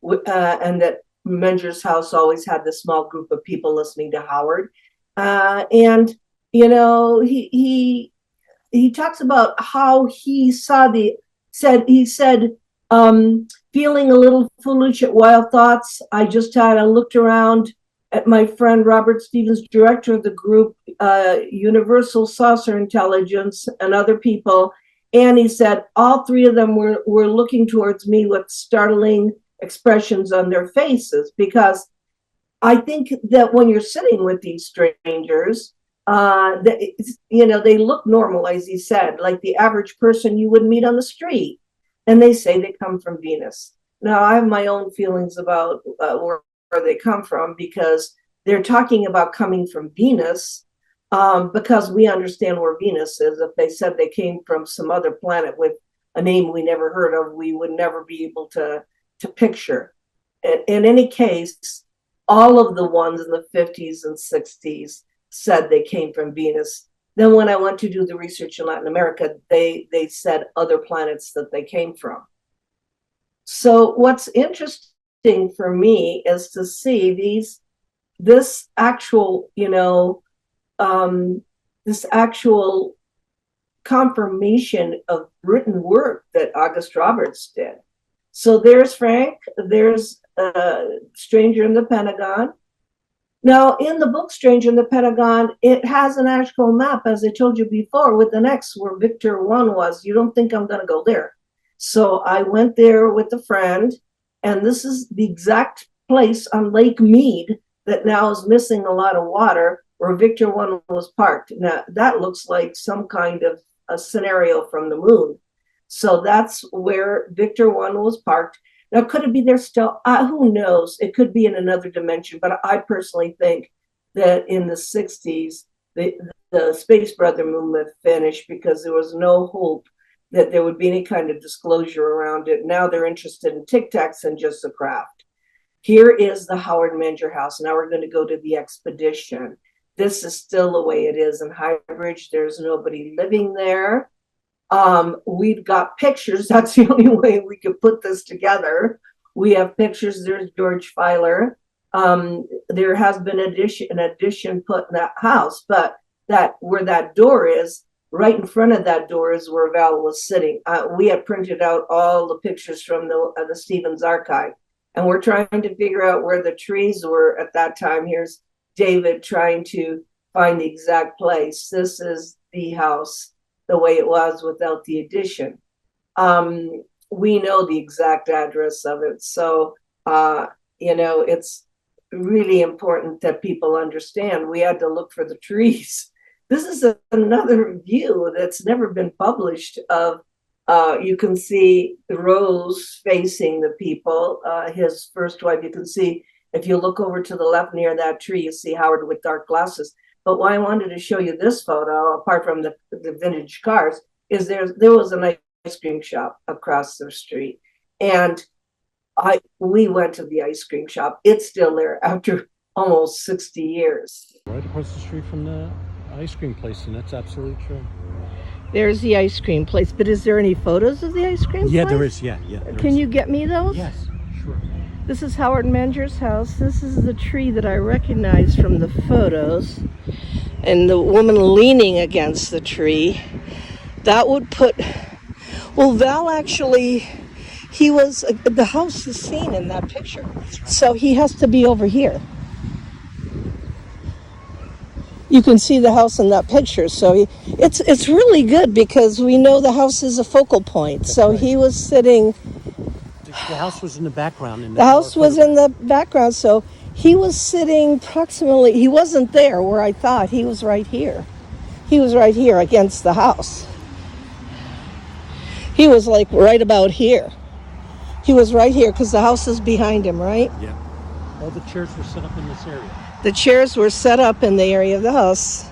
and that Menger's house always had this small group of people listening to Howard. And he talks about how he saw feeling a little foolish at Wild Thoughts. I looked around at my friend Robert Stevens, director of the group Universal Saucer Intelligence, and other people. And he said all three of them were looking towards me with startling expressions on their faces, because I think that when you're sitting with these strangers, they look normal, as he said, like the average person you would meet on the street. And they say they come from Venus. Now, I have my own feelings about where they come from, because they're talking about coming from Venus, because we understand where Venus is. If they said they came from some other planet with a name we never heard of, we would never be able to picture. In any case, all of the ones in the 50s and 60s said they came from Venus. Then when I went to do the research in Latin America, they said other planets that they came from. So what's interesting for me is to see this actual confirmation of written work that August Roberts did. So there's Frank, there's Stranger in the Pentagon. Now, in the book Stranger in the Pentagon, it has an actual map, as I told you before, with an X where Victor 1 was. You don't think I'm going to go there. So I went there with a friend, and this is the exact place on Lake Mead that now is missing a lot of water, where Victor 1 was parked. Now, that looks like some kind of a scenario from the moon. So that's where Victor 1 was parked. Now, could it be there still? Who knows? It could be in another dimension, but I personally think that in the 60s, the Space Brother movement finished because there was no hope that there would be any kind of disclosure around it. Now they're interested in Tic Tacs and just the craft. Here is the Howard Menger house. Now we're going to go to the expedition. This is still the way it is in Highbridge. There's nobody living there. We've got pictures. That's the only way we could put this together. We have pictures. There's George Filer. There has been an addition put in that house, but that where that door is, right in front of that door is where Val was sitting. We had printed out all the pictures from the Stevens archive, and we're trying to figure out where the trees were at that time. Here's David trying to find the exact place. This is the house the way it was without the addition. We know the exact address of it. So, it's really important that people understand we had to look for the trees. This is another view that's never been published of, you can see Rose facing the people, his first wife. You can see, if you look over to the left near that tree, you see Howard with dark glasses. But why I wanted to show you this photo, apart from the vintage cars, is there was an ice cream shop across the street. And we went to the ice cream shop. It's still there after almost 60 years. Right across the street from the ice cream place, and that's absolutely true. There's the ice cream place, but is there any photos of the ice cream place? Yeah, there is, yeah. Can you get me those? Yes, sure. This is Howard Menger's house. This is the tree that I recognize from the photos. And the woman leaning against the tree. That would put... Well, Val actually... He was... The house is seen in that picture. So he has to be over here. You can see the house in that picture. So it's really good because we know the house is a focal point. So right. He was sitting... The house was in the background. The house was in the background, so he was sitting approximately, he wasn't there where I thought, he was right here. He was right here against the house. He was like right about here. He was right here because the house is behind him, right? Yeah. All the chairs were set up in this area. The chairs were set up in the area of the house.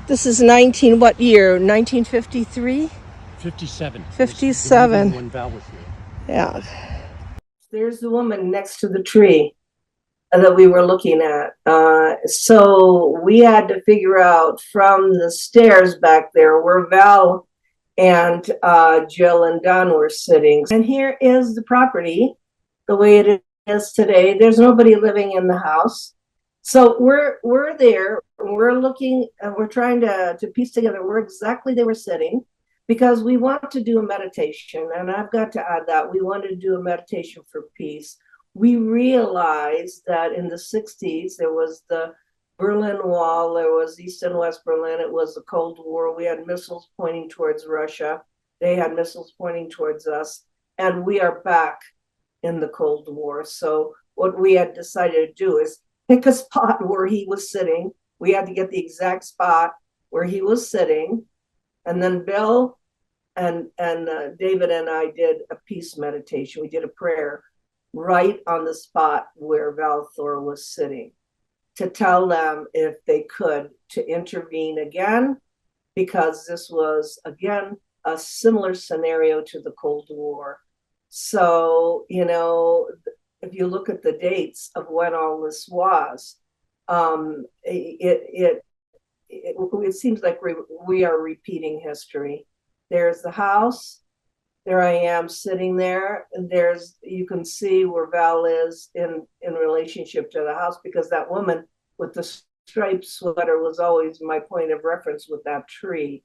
This is what year? 1953? 57. 57. When Val was here. Yeah. There's the woman next to the tree that we were looking at. So we had to figure out from the stairs back there where Val and Jill and Donn were sitting. And here is the property, the way it is today. There's nobody living in the house. So we're there, we're looking, and we're trying to piece together where exactly they were sitting, because we want to do a meditation, and I've got to add that we wanted to do a meditation for peace. We realized that in the 60s, there was the Berlin Wall, there was East and West Berlin, it was the Cold War. We had missiles pointing towards Russia. They had missiles pointing towards us, and we are back in the Cold War. So what we had decided to do is pick a spot where he was sitting. We had to get the exact spot where he was sitting. And then Bill and David and I did a peace meditation. We did a prayer right on the spot where Val Thor was sitting to tell them if they could to intervene again, because this was, again, a similar scenario to the Cold War. So, if you look at the dates of when all this was, it seems like we are repeating history. There's the house. There I am sitting there. And you can see where Val is in relationship to the house, because that woman with the striped sweater was always my point of reference with that tree.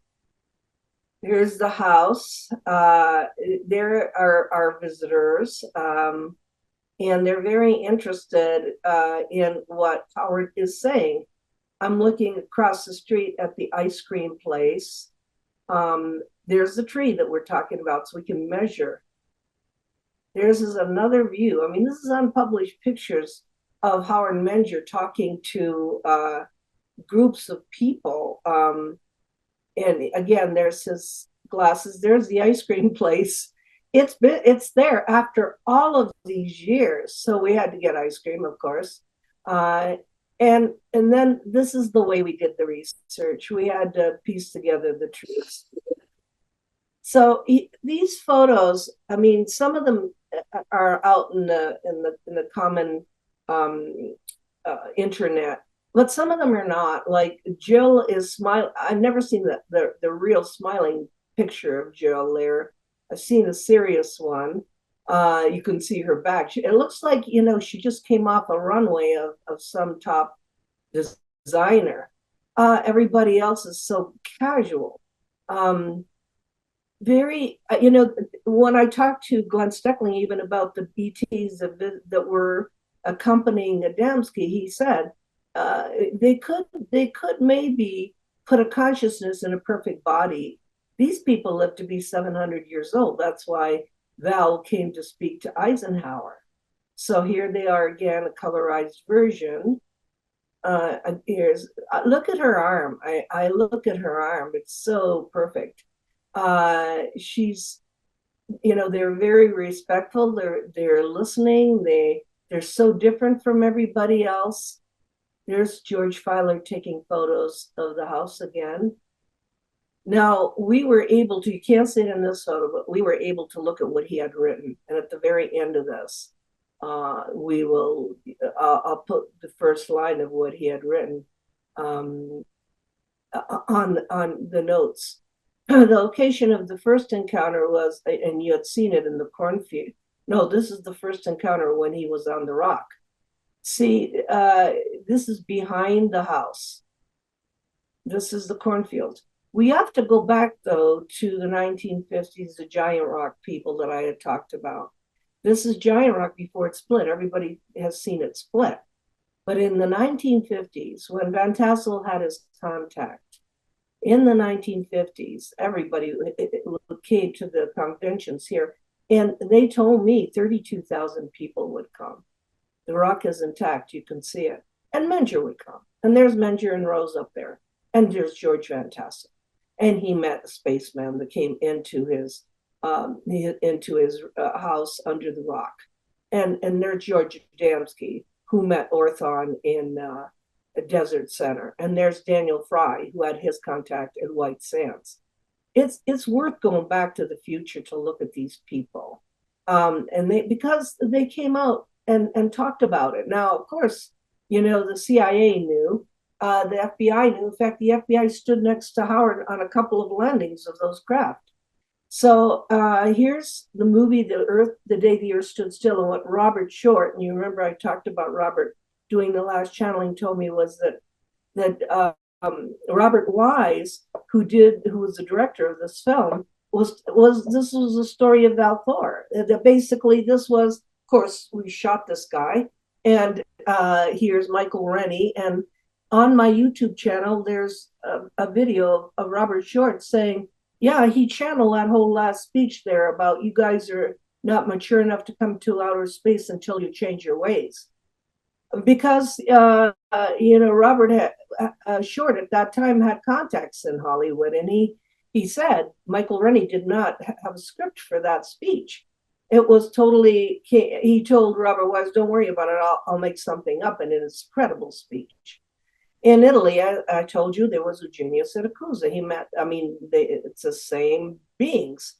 Here's the house. There are our visitors. And they're very interested in what Howard is saying. I'm looking across the street at the ice cream place. There's the tree that we're talking about, so we can measure. There's another view. This is unpublished pictures of Howard Menger talking to groups of people. And again, there's his glasses. There's the ice cream place. It's there after all of these years. So we had to get ice cream, of course. And then this is the way we did the research. We had to piece together the truths. So these photos, I mean, some of them are out in the common internet, but some of them are not. Like Jill is smiling. I've never seen the real smiling picture of Jill there. I've seen a serious one. You can see her back. It looks like, you know, she just came off a runway of some top designer. Everybody else is so casual. Very, you know, when I talked to Glenn Steckling even about the BTs that were accompanying Adamski, he said they could maybe put a consciousness in a perfect body. These people live to be 700 years old. That's why Val came to speak to Eisenhower. So here they are again, a colorized version. Look at her arm. I look at her arm. It's so perfect. She's, you know, they're very respectful. They're listening. They're so different from everybody else. There's George Filer taking photos of the house again. Now, we were able to, you can't see it in this photo, but we were able to look at what he had written. And at the very end of this, I'll put the first line of what he had written on the notes. The location of the first encounter was, and you had seen it in the cornfield. No, this is the first encounter when he was on the rock. See, this is behind the house. This is the cornfield. We have to go back, though, to the 1950s, the Giant Rock people that I had talked about. This is Giant Rock before it split. Everybody has seen it split. But in the 1950s, when Van Tassel had his contact, in the 1950s, everybody came to the conventions here, and they told me 32,000 people would come. The rock is intact, you can see it. And Menger would come. And there's Menger and Rose up there. And there's George Van Tassel. And he met a spaceman that came into his house under the rock. And there's George Adamski, who met Orthon in a desert center. And there's Daniel Fry, who had his contact at White Sands. It's worth going back to the future to look at these people. Because they came out and talked about it. Now, of course, you know, the CIA knew, the FBI knew. In fact, the FBI stood next to Howard on a couple of landings of those craft. So here's the movie, The Day the Earth Stood Still, and what Robert Short, and you remember I talked about Robert doing the last channeling, told me was that Robert Wise, who was the director of this film, was a story of Val Thor. That basically this was, of course, we shot this guy, and here's Michael Rennie, and on my YouTube channel, there's a video of Robert Short saying, yeah, he channeled that whole last speech there about you guys are not mature enough to come to outer space until you change your ways. Because, you know, Robert Short at that time had contacts in Hollywood, and he said Michael Rennie did not have a script for that speech. It was totally, he told Robert Wise, don't worry about it, I'll make something up, and it's a credible speech. In Italy, I told you there was Eugenio Siracusa. He met, I mean, it's the same beings,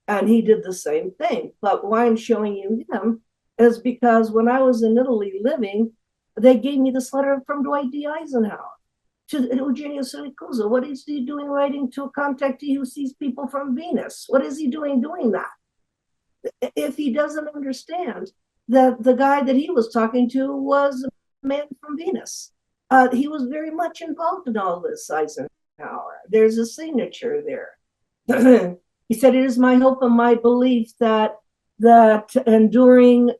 and he did the same thing. But why I'm showing you him is because when I was in Italy living, they gave me this letter from Dwight D. Eisenhower to Eugenio Siracusa. What is he doing writing to a contactee who sees people from Venus? What is he doing that? If he doesn't understand that the guy that he was talking to was a man from Venus. He was very much involved in all this, Eisenhower. There's a signature there. He said, it is my hope and my belief that enduring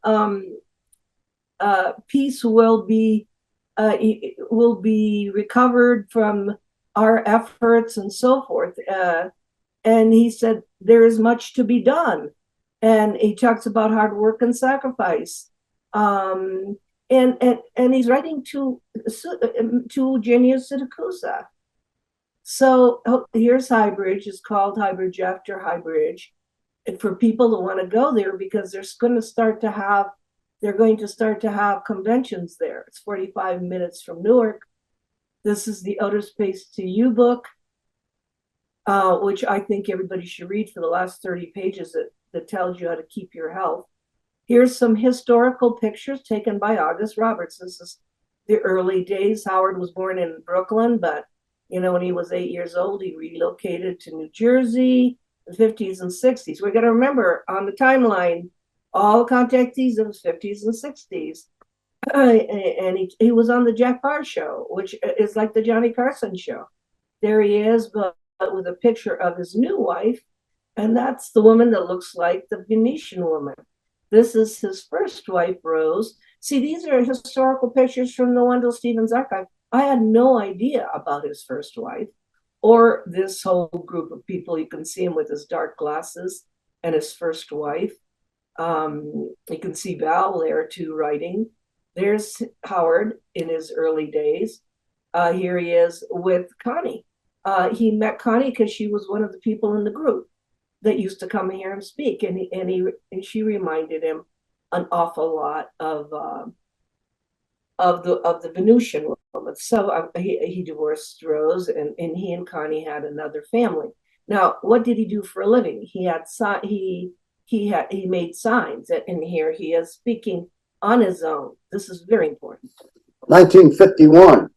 peace will be recovered from our efforts and so forth. And he said, there is much to be done. And he talks about hard work and sacrifice. and he's writing to Genius Siracusa. So here's Highbridge. It's called Highbridge after Highbridge. And for people who want to go there, because they're going to start to have conventions there. It's 45 minutes from Newark. This is the Outer Space to You book, which I think everybody should read for the last 30 pages that tells you how to keep your health. Here's some historical pictures taken by August Roberts. This is the early days. Howard was born in Brooklyn, but when he was 8 years old, he relocated to New Jersey, the 50s and 60s. We're going to remember on the timeline, all contactees of the 50s and 60s. And he was on the Jack Barr show, which is like the Johnny Carson show. There he is, but with a picture of his new wife. And that's the woman that looks like the Venetian woman. This is his first wife, Rose. See, these are historical pictures from the Wendell Stevens archive. I had no idea about his first wife or this whole group of people. You can see him with his dark glasses and his first wife. You can see Val there too, writing. There's Howard in his early days. Here he is with Connie. He met Connie because she was one of the people in the group that used to come here and speak, and she reminded him an awful lot of the Venusian woman. So he divorced Rose, and he and Connie had another family. Now, what did he do for a living? He made signs, and here he is speaking on his own. This is very important. 1951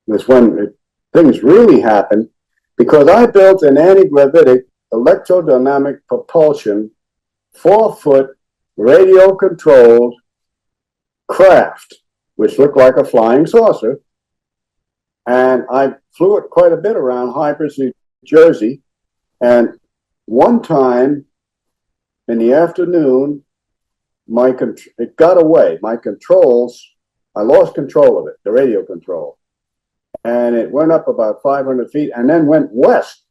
was when things really happened, because I built an anti-gravitic electrodynamic propulsion 4-foot radio-controlled craft, which looked like a flying saucer. And I flew it quite a bit around Highbridge, New Jersey. And one time in the afternoon, it got away. My controls, I lost control of it, the radio control. And it went up about 500 feet and then went west.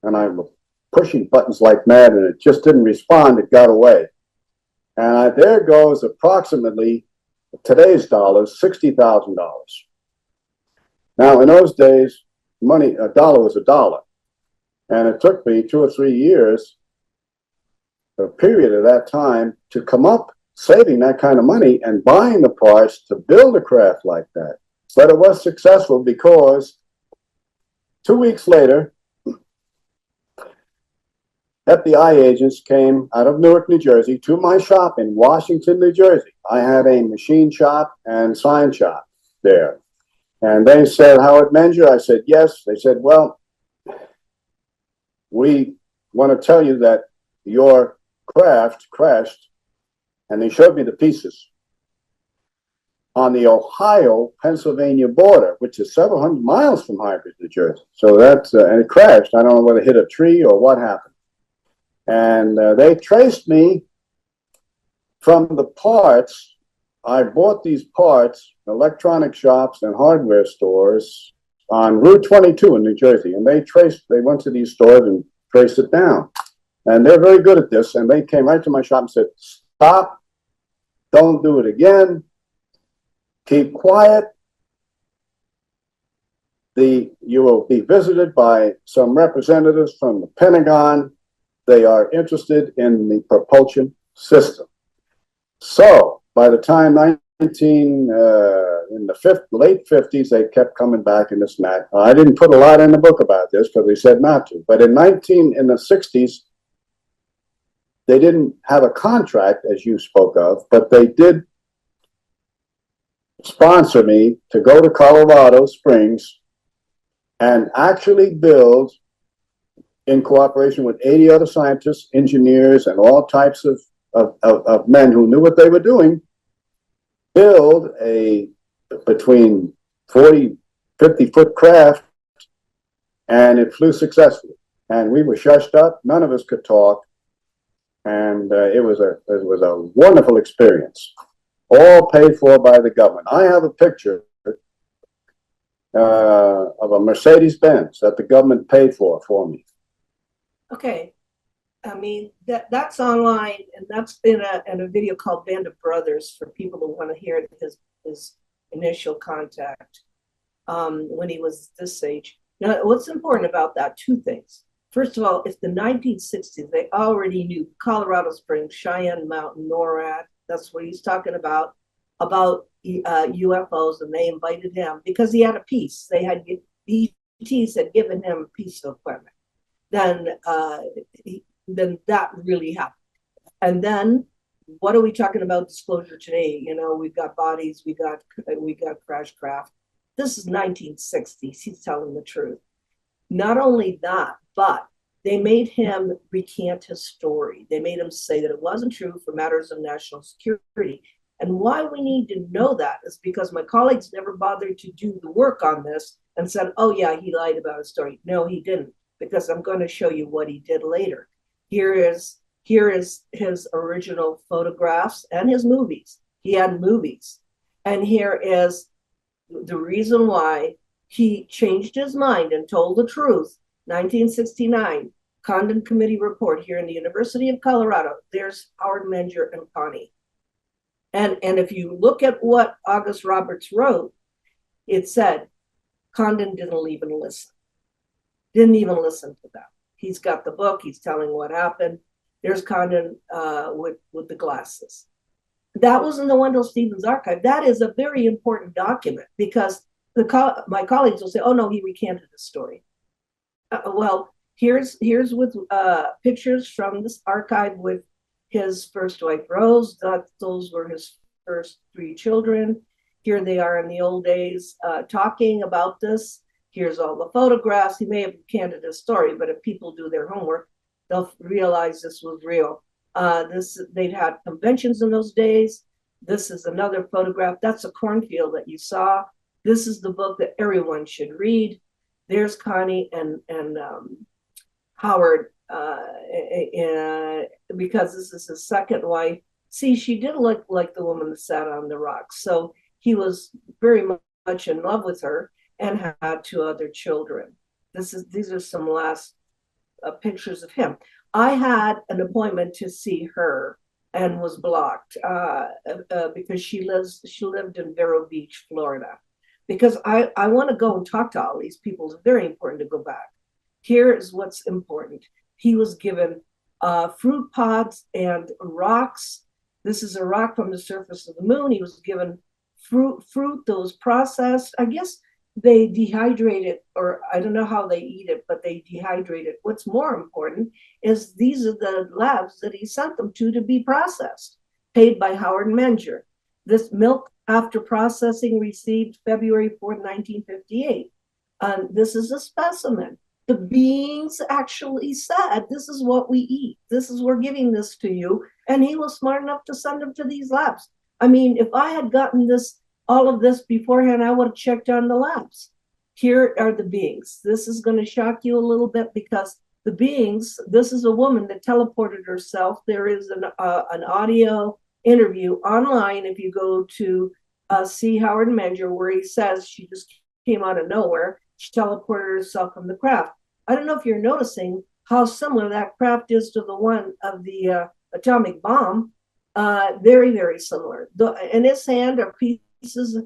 And I was pushing buttons like mad, and it just didn't respond. It got away. And there goes approximately, today's dollars, $60,000. Now, in those days, money, a dollar was a dollar. And it took me 2 or 3 years, a period of that time, to come up saving that kind of money and buying the parts to build a craft like that. But it was successful because 2 weeks later, FBI agents came out of Newark, New Jersey, to my shop in Washington, New Jersey. I had a machine shop and sign shop there. And they said, Howard Menger? I said, yes. They said, well, we want to tell you that your craft crashed. And they showed me the pieces on the Ohio-Pennsylvania border, which is several hundred miles from Highbridge, New Jersey. So that's, and it crashed. I don't know whether it hit a tree or what happened. And they traced me from the parts. I bought these parts, electronic shops and hardware stores on Route 22 in New Jersey. And they went to these stores and traced it down. And they're very good at this. And they came right to my shop and said, stop, don't do it again, keep quiet. You will be visited by some representatives from the Pentagon. They are interested in the propulsion system. So by the time in the late 50s, they kept coming back in this mat. I didn't put a lot in the book about this because they said not to. But in the 60s, they didn't have a contract, as you spoke of, but they did sponsor me to go to Colorado Springs and actually build, in cooperation with 80 other scientists, engineers, and all types of men who knew what they were doing, build a between 40, 50-foot craft, and it flew successfully. And we were shushed up. None of us could talk. And it was a wonderful experience, all paid for by the government. I have a picture of a Mercedes-Benz that the government paid for me. Okay. I mean, that's online, and that's in a video called Band of Brothers for people who want to hear his initial contact when he was this age. Now, what's important about that? Two things. First of all, if the 1960s, they already knew Colorado Springs, Cheyenne Mountain, NORAD, that's what he's talking about UFOs, and they invited him because he had a piece. The ETs had given him a piece of equipment. Then that really happened. And then what are we talking about disclosure today? You know, we've got bodies, we got crash craft. This is 1960s. He's telling the truth. Not only that, but they made him recant his story. They made him say that it wasn't true for matters of national security. And why we need to know that is because my colleagues never bothered to do the work on this and said, oh yeah, he lied about his story. No, he didn't, because I'm going to show you what he did later. Here is his original photographs and his movies. He had movies. And here is the reason why he changed his mind and told the truth. 1969, Condon Committee report here in the University of Colorado. There's Howard Menger and Connie. And if you look at what August Roberts wrote, it said Condon didn't even listen. Didn't even listen to that. He's got the book. He's telling what happened. There's Condon with the glasses. That was in the Wendell Stevens archive. That is a very important document because my colleagues will say, "Oh no, he recanted the story." Well, here's with pictures from this archive with his first wife Rose. Those were his first 3 children. Here they are in the old days talking about this. Here's all the photographs. He may have recanted his story, but if people do their homework, they'll realize this was real. They'd had conventions in those days. This is another photograph. That's a cornfield that you saw. This is the book that everyone should read. There's Connie and Howard, because this is his second wife. See, she did look like the woman that sat on the rocks. So he was very much in love with her and had 2 other children. These are some last pictures of him. I had an appointment to see her and was blocked because she lived in Vero Beach, Florida. Because I want to go and talk to all these people. It's very important to go back. Here is what's important. He was given fruit pods and rocks. This is a rock from the surface of the moon. He was given fruit that was processed. I guess they dehydrate it, or I don't know how they eat it, but they dehydrate it. What's more important is these are the labs that he sent them to be processed, paid by Howard Menger. This milk, after processing, received February 4th, 1958. This is a specimen. The beings actually said, this is what we eat. We're giving this to you. And he was smart enough to send them to these labs. I mean, if I had gotten all of this beforehand, I would have checked on the labs. Here are the beings. This is going to shock you a little bit because the beings, this is a woman that teleported herself. There is an audio interview online if you go to see Howard Menger, where he says she just came out of nowhere. She teleported herself from the craft. I don't know if you're noticing how similar that craft is to the one of the atomic bomb. Very, very similar. In his hand are pieces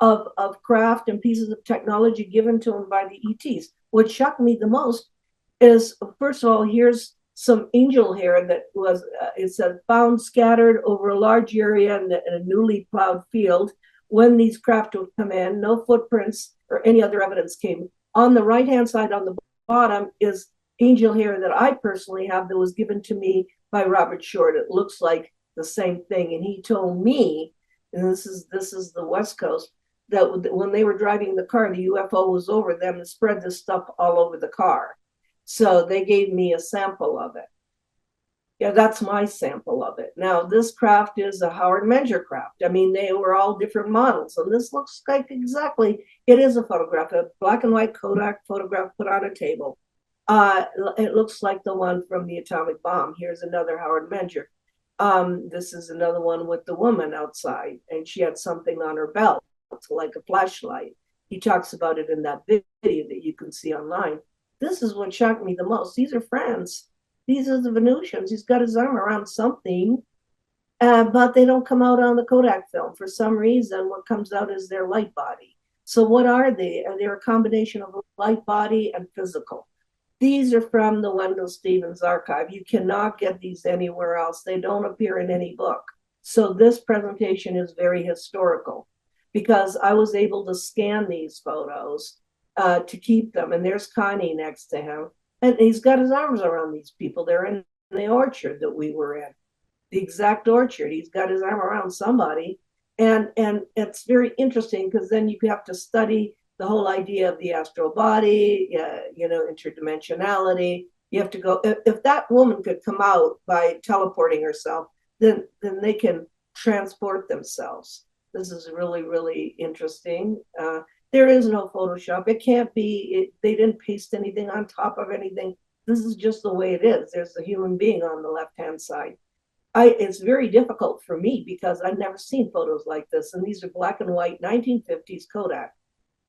of craft and pieces of technology given to him by the ETs. What shocked me the most is, first of all, here's some angel hair that was, it said, found scattered over a large area in a newly plowed field when these craft would come in. No footprints or any other evidence came. On the right-hand side, on the bottom, is angel hair that I personally have that was given to me by Robert Short. It looks like the same thing. And he told me, and this is the West Coast, that when they were driving the car, the UFO was over them and spread this stuff all over the car. So they gave me a sample of it. Yeah, that's my sample of it. Now, this craft is a Howard Menger craft. I mean, they were all different models. And this looks like exactly, it is a photograph, a black and white Kodak photograph put on a table. It looks like the one from the atomic bomb. Here's another Howard Menger. This is another one with the woman outside, and she had something on her belt, like a flashlight. He talks about it in that video that you can see online. This is what shocked me the most. These are friends. these are the Venusians. He's got his arm around something, but they don't come out on the Kodak film. For some reason, what comes out is their light body. So what are they? They're a combination of light body and physical. These are from the Wendell Stevens archive. You cannot get these anywhere else. They don't appear in any book. So this presentation is very historical because I was able to scan these photos to keep them. And there's Connie next to him. And he's got his arms around these people. They're in the orchard that we were in, the exact orchard. He's got his arm around somebody. And it's very interesting because then you have to study the whole idea of the astral body, interdimensionality. You have to go, if that woman could come out by teleporting herself, then they can transport themselves. This is really, really interesting. There is no Photoshop. It can't be, they didn't paste anything on top of anything. This is just the way it is. There's a human being on the left-hand side. It's very difficult for me because I've never seen photos like this. And these are black and white 1950s Kodak.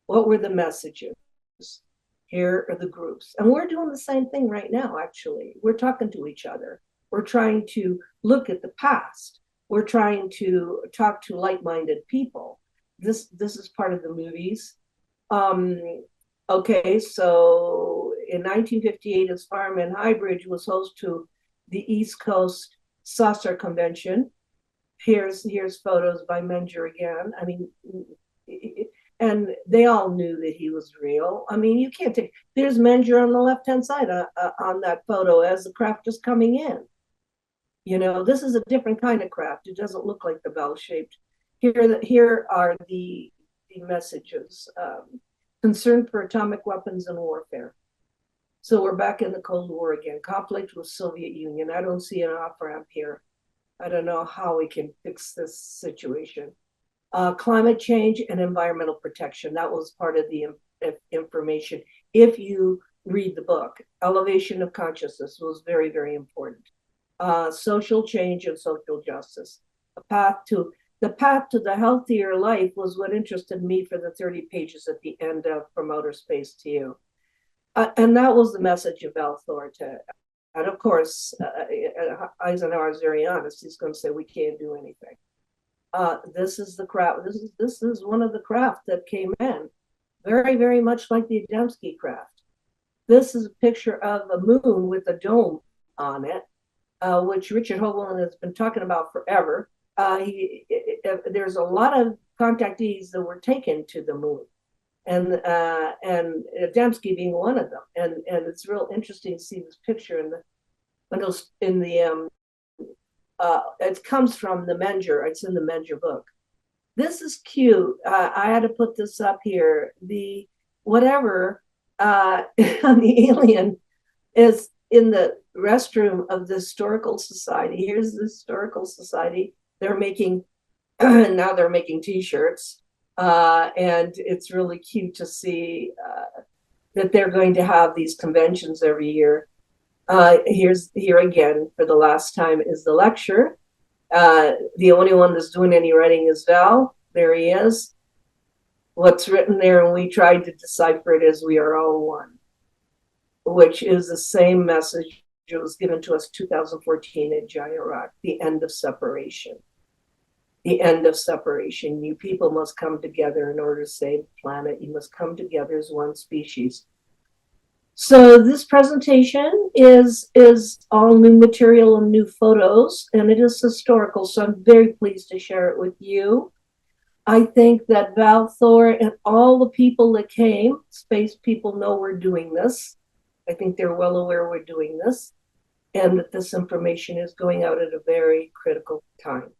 What were the messages? Here are the groups. And we're doing the same thing right now, actually. We're talking to each other. We're trying to look at the past. We're trying to talk to like-minded people. This is part of the movies. Okay, so in 1958, his farm in Highbridge was host to the East Coast Saucer Convention. Here's photos by Menger again. I mean, and they all knew that he was real. I mean, you can't take, there's Menger on the left-hand side on that photo as the craft is coming in. This is a different kind of craft. It doesn't look like the bell-shaped. Here are the messages. Concern for atomic weapons and warfare. So we're back in the Cold War again. Conflict with Soviet Union. I don't see an off-ramp here. I don't know how we can fix this situation. Climate change and environmental protection. That was part of the information. If you read the book, elevation of consciousness was very, very important. Social change and social justice. The path to the healthier life was what interested me for the 30 pages at the end of From Outer Space to You. And that was the message of Val Thor. And of course, Eisenhower is very honest. He's going to say, we can't do anything. This is the craft. This is one of the craft that came in, very, very much like the Adamski craft. This is a picture of a moon with a dome on it, which Richard Hoagland has been talking about forever. There's a lot of contactees that were taken to the moon, and Adamski being one of them. And it's real interesting to see this picture it comes from the Menger. It's in the Menger book. This is cute. I had to put this up here. The whatever on the alien is in the restroom of the Historical Society. Here's the Historical Society. They're making now they're making T-shirts, and it's really cute to see that they're going to have these conventions every year. Here again for the last time is the lecture. The only one that's doing any writing is Val. There he is. What's written there, and we tried to decipher it as we are all one, which is the same message that was given to us 2014 at Giant Rock, the end of separation. The end of separation. You people must come together in order to save the planet. You must come together as one species. So this presentation is all new material and new photos, and it is historical, so I'm very pleased to share it with you. I think that Val Thor and all the people that came, space people, know we're doing this. I think they're well aware we're doing this, and that this information is going out at a very critical time.